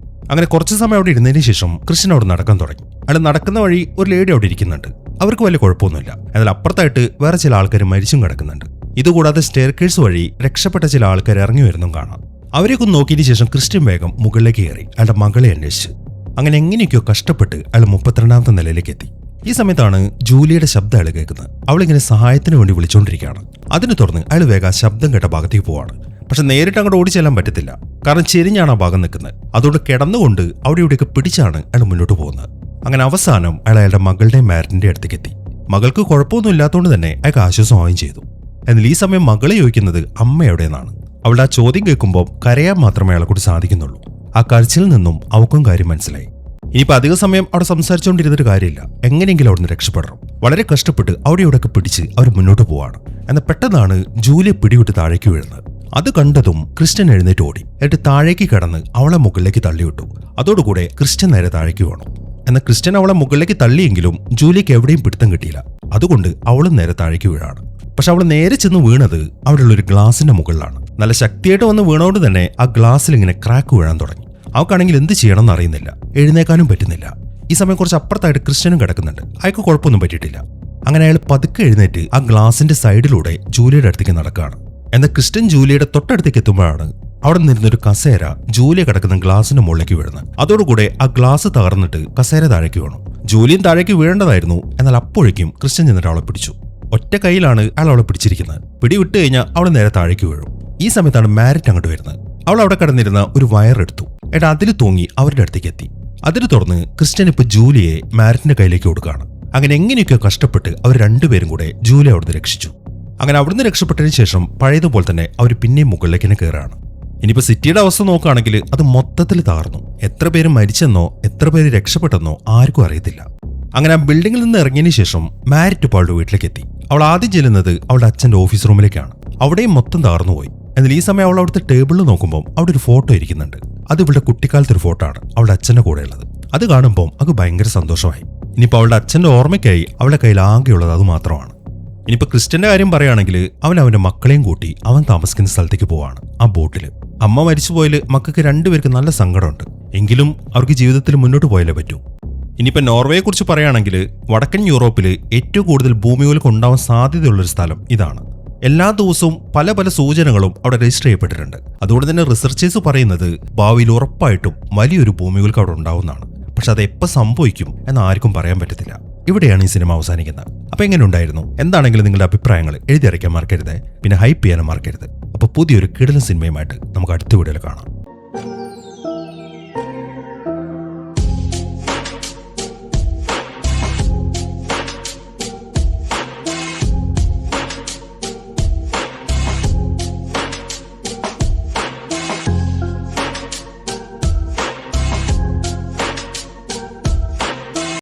അങ്ങനെ കുറച്ച് സമയം അവിടെ ഇരുന്നതിന് ശേഷം ക്രിസ്ത്യൻ അവിടെ നടക്കാൻ തുടങ്ങി. അയാൾ നടക്കുന്ന വഴി ഒരു ലേഡി അവിടെ ഇരിക്കുന്നുണ്ട്. അവർക്ക് വലിയ കുഴപ്പമൊന്നുമില്ല. എന്നാൽ അപ്പുറത്തായിട്ട് വേറെ ചില ആൾക്കാർ മരിച്ചും കിടക്കുന്നുണ്ട്. ഇതുകൂടാതെ സ്റ്റെയർകേഴ്സ് വഴി രക്ഷപ്പെട്ട ചില ആൾക്കാർ ഇറങ്ങി വരുന്നതും കാണാം. അവരെയൊക്കെ നോക്കിയതിന് ശേഷം ക്രിസ്ത്യൻ വേഗം മുകളിലേക്ക് കയറി അയാളുടെ മകളെ അന്വേഷിച്ച്. അങ്ങനെ എങ്ങനെയൊക്കെയോ കഷ്ടപ്പെട്ട് അയാൾ 32ാമത്തെ നിലയിലേക്ക് എത്തി. ഈ സമയത്താണ് ജൂലിയുടെ ശബ്ദം അയാൾ കേൾക്കുന്നത്. അവളിങ്ങനെ സഹായത്തിന് വേണ്ടി വിളിച്ചുകൊണ്ടിരിക്കുകയാണ്. അതിനെ തുടർന്ന് അയാൾ വേഗം ആ ശബ്ദം കേട്ട ഭാഗത്തേക്ക് പോവാണ്. പക്ഷെ നേരിട്ട് അങ്ങോട്ട് ഓടിച്ചെല്ലാൻ പറ്റത്തില്ല. കാരണം ചെരിഞ്ഞാണ് ആ ഭാഗം നിൽക്കുന്നത്. അതുകൊണ്ട് കിടന്നുകൊണ്ട് അവിടെ ഇവിടെയൊക്കെ പിടിച്ചാണ് അയാൾ മുന്നോട്ട് പോകുന്നത്. അങ്ങനെ അവസാനം അയാൾ അയാളുടെ മകളുടെയും മാരിറ്റിന്റെ അടുത്തേക്ക് എത്തി. മകൾക്ക് കുഴപ്പമൊന്നും ഇല്ലാത്തതുകൊണ്ട് തന്നെ അയാൾക്ക് ആശ്വാസമാവുകയും ചെയ്തു. എന്നാൽ ഈ സമയം മകളെ ചോദിക്കുന്നത് അമ്മ എവിടെയെന്നാണ്. അവളുടെ ആ ചോദ്യം കേൾക്കുമ്പോൾ കരയാൻ മാത്രമേ അയാളെ കൂടി സാധിക്കുന്നുള്ളൂ. ആ കരച്ചിൽ നിന്നും അവക്കും കാര്യം മനസ്സിലായി. ഇനിയിപ്പോൾ അധിക സമയം അവിടെ സംസാരിച്ചുകൊണ്ടിരുന്നൊരു കാര്യമില്ല. എങ്ങനെയെങ്കിലും അവിടുന്ന് രക്ഷപ്പെടണം. വളരെ കഷ്ടപ്പെട്ട് അവിടെ ഇവിടെയൊക്കെ പിടിച്ച് അവർ മുന്നോട്ട് പോവാണ്. എന്നാൽ പെട്ടെന്നാണ് ജൂലിയെ പിടിവിട്ട് താഴേക്ക് വീഴുന്നത്. അത് കണ്ടതും ക്രിസ്ത്യൻ എഴുന്നേറ്റ് ഓടി. എന്നിട്ട് താഴേക്ക് കിടന്ന് അവളെ മുകളിലേക്ക് തള്ളിവിട്ടു. അതോടുകൂടെ ക്രിസ്ത്യൻ നേരെ താഴേക്ക് വീണു. എന്നാൽ ക്രിസ്ത്യൻ അവളെ മുകളിലേക്ക് തള്ളിയെങ്കിലും ജൂലിക്ക് എവിടെയും പിടുത്തം കിട്ടിയില്ല. അതുകൊണ്ട് അവളും നേരെ താഴേക്ക് വീഴാണ്. പക്ഷെ അവൾ നേരെ ചെന്ന് വീണത് അവിടെയുള്ള ഒരു ഗ്ലാസിന്റെ മുകളിലാണ്. നല്ല ശക്തിയായിട്ട് വന്ന് വീണോണ്ട് തന്നെ ആ ഗ്ലാസ്സിൽ ഇങ്ങനെ ക്രാക്ക് വീഴാൻ തുടങ്ങി. അവൾക്കാണെങ്കിൽ എന്ത് ചെയ്യണമെന്ന് അറിയുന്നില്ല. എഴുന്നേക്കാനും പറ്റുന്നില്ല. ഈ സമയം കുറച്ച് അപ്പുറത്തായിട്ട് ക്രിസ്ത്യനും കിടക്കുന്നുണ്ട്. അയാൾക്ക് കുഴപ്പമൊന്നും പറ്റിയിട്ടില്ല. അങ്ങനെ അയാൾ പതുക്കെ എഴുന്നേറ്റ് ആ ഗ്ലാസിന്റെ സൈഡിലൂടെ ജൂലിയുടെ അടുത്തേക്ക് നടക്കുകയാണ്. എന്നാൽ ക്രിസ്റ്റൻ ജൂലിയുടെ തൊട്ടടുത്തേക്ക് എത്തുമ്പോഴാണ് അവിടെ നിന്നിരുന്നൊരു കസേര ജൂലിയ കിടക്കുന്ന ഗ്ലാസിന്റെ മുകളിലേക്ക് വീഴുന്നത്. അതോടുകൂടെ ആ ഗ്ലാസ് തകർന്നിട്ട് കസേര താഴേക്ക് വീണു. ജൂലിയും താഴേക്ക് വീഴേണ്ടതായിരുന്നു. എന്നാൽ അപ്പോഴേക്കും ക്രിസ്റ്റൻ ചെന്നിട്ട് അവളെ പിടിച്ചു. ഒറ്റ കൈയിലാണ് അയാൾ അവളെ പിടിച്ചിരിക്കുന്നത്. പിടിവിട്ട് കഴിഞ്ഞാൽ അവൾ നേരെ താഴേക്ക് വീഴും. ഈ സമയത്താണ് മാരിറ്റ് അങ്ങോട്ട് വരുന്നത്. അവൾ അവിടെ കിടന്നിരുന്ന ഒരു വയറെടുത്തു. അതിൽ തൂങ്ങി അവരുടെ അടുത്തേക്ക് എത്തി. അതിൽ തുറന്ന് ക്രിസ്റ്റൻ ഇപ്പൊ ജൂലിയെ മാരിറ്റിന്റെ കയ്യിലേക്ക് കൊടുക്കുകയാണ്. അങ്ങനെ എങ്ങനെയൊക്കെ കഷ്ടപ്പെട്ട് അവർ രണ്ടുപേരും കൂടെ ജൂലിയെ അവിടുന്ന് രക്ഷിച്ചു. അങ്ങനെ അവിടുന്ന് രക്ഷപ്പെട്ടതിന് ശേഷം പഴയതുപോലെ തന്നെ അവർ പിന്നെയും മുകളിലേക്ക് തന്നെ കയറുകയാണ്. ഇനിയിപ്പോൾ സിറ്റിയുടെ അവസ്ഥ നോക്കുകയാണെങ്കിൽ അത് മൊത്തത്തിൽ തകർന്നു. എത്ര പേര് മരിച്ചെന്നോ എത്ര പേര് രക്ഷപ്പെട്ടെന്നോ ആർക്കും അറിയത്തില്ല. അങ്ങനെ ആ ബിൽഡിങ്ങിൽ നിന്ന് ഇറങ്ങിയതിന് ശേഷം മാരിറ്റ് അവളുടെ വീട്ടിലേക്ക് എത്തി. അവൾ ആദ്യം ചെല്ലുന്നത് അവളുടെ അച്ഛൻ്റെ ഓഫീസ് റൂമിലേക്കാണ്. അവിടെയും മൊത്തം തകർന്നുപോയി. എന്നാൽ ഈ സമയം അവൾ അവിടുത്തെ ടേബിളിൽ നോക്കുമ്പോൾ അവിടെ ഒരു ഫോട്ടോ ഇരിക്കുന്നുണ്ട്. അത് ഇവളുടെ കുട്ടിക്കാലത്തെ ഒരു ഫോട്ടോ ആണ്, അവളുടെ അച്ഛൻ്റെ കൂടെ ഉള്ളത്. അത് കാണുമ്പോൾ അത് ഭയങ്കര സന്തോഷമായി. ഇനിയിപ്പോൾ അവളുടെ അച്ഛൻ്റെ ഓർമ്മയ്ക്കായി അവളുടെ കയ്യിൽ ആകെയുള്ളത് അത് മാത്രമാണ്. ഇനിയിപ്പോൾ ക്രിസ്റ്റന്റെ കാര്യം പറയുകയാണെങ്കിൽ അവൻ അവന്റെ മക്കളെയും കൂട്ടി അവൻ താമസിക്കുന്ന സ്ഥലത്തേക്ക് പോവാണ്, ആ ബോട്ടിൽ. അമ്മ മരിച്ചുപോയാൽ മക്കൾക്ക് രണ്ടുപേർക്ക് നല്ല സങ്കടമുണ്ട്. എങ്കിലും അവർക്ക് ജീവിതത്തിൽ മുന്നോട്ട് പോയാലേ പറ്റൂ. ഇനിയിപ്പോൾ നോർവേയെ കുറിച്ച് പറയുകയാണെങ്കിൽ വടക്കൻ യൂറോപ്പിൽ ഏറ്റവും കൂടുതൽ ഭൂമികൾക്ക് ഉണ്ടാവാൻ സാധ്യതയുള്ളൊരു സ്ഥലം ഇതാണ്. എല്ലാ ദിവസവും പല പല സൂചനകളും അവിടെ രജിസ്റ്റർ ചെയ്യപ്പെട്ടിട്ടുണ്ട്. അതുകൊണ്ട് തന്നെ റിസർച്ചേഴ്സ് പറയുന്നത് ഭാവിയിൽ ഉറപ്പായിട്ടും വലിയൊരു ഭൂമികൾക്ക് അവിടെ ഉണ്ടാവുന്നതാണ്. പക്ഷെ അത് എപ്പോൾ സംഭവിക്കും എന്ന് ആർക്കും പറയാൻ പറ്റത്തില്ല. ഇവിടെയാണ് ഈ സിനിമ അവസാനിക്കുന്നത്. അപ്പോൾ എങ്ങനെ ഉണ്ടായിരുന്നു? എന്താണെങ്കിലും നിങ്ങളുടെ അഭിപ്രായങ്ങൾ എഴുതി അറിയിക്കാൻ മറക്കരുത്. പിന്നെ ഹൈപ്പ് ചെയ്യാനും മറക്കരുത്. അപ്പോൾ പുതിയൊരു കിടിലൻ സിനിമയുമായിട്ട് നമുക്ക് അടുത്ത വീഡിയോയിൽ കാണാം.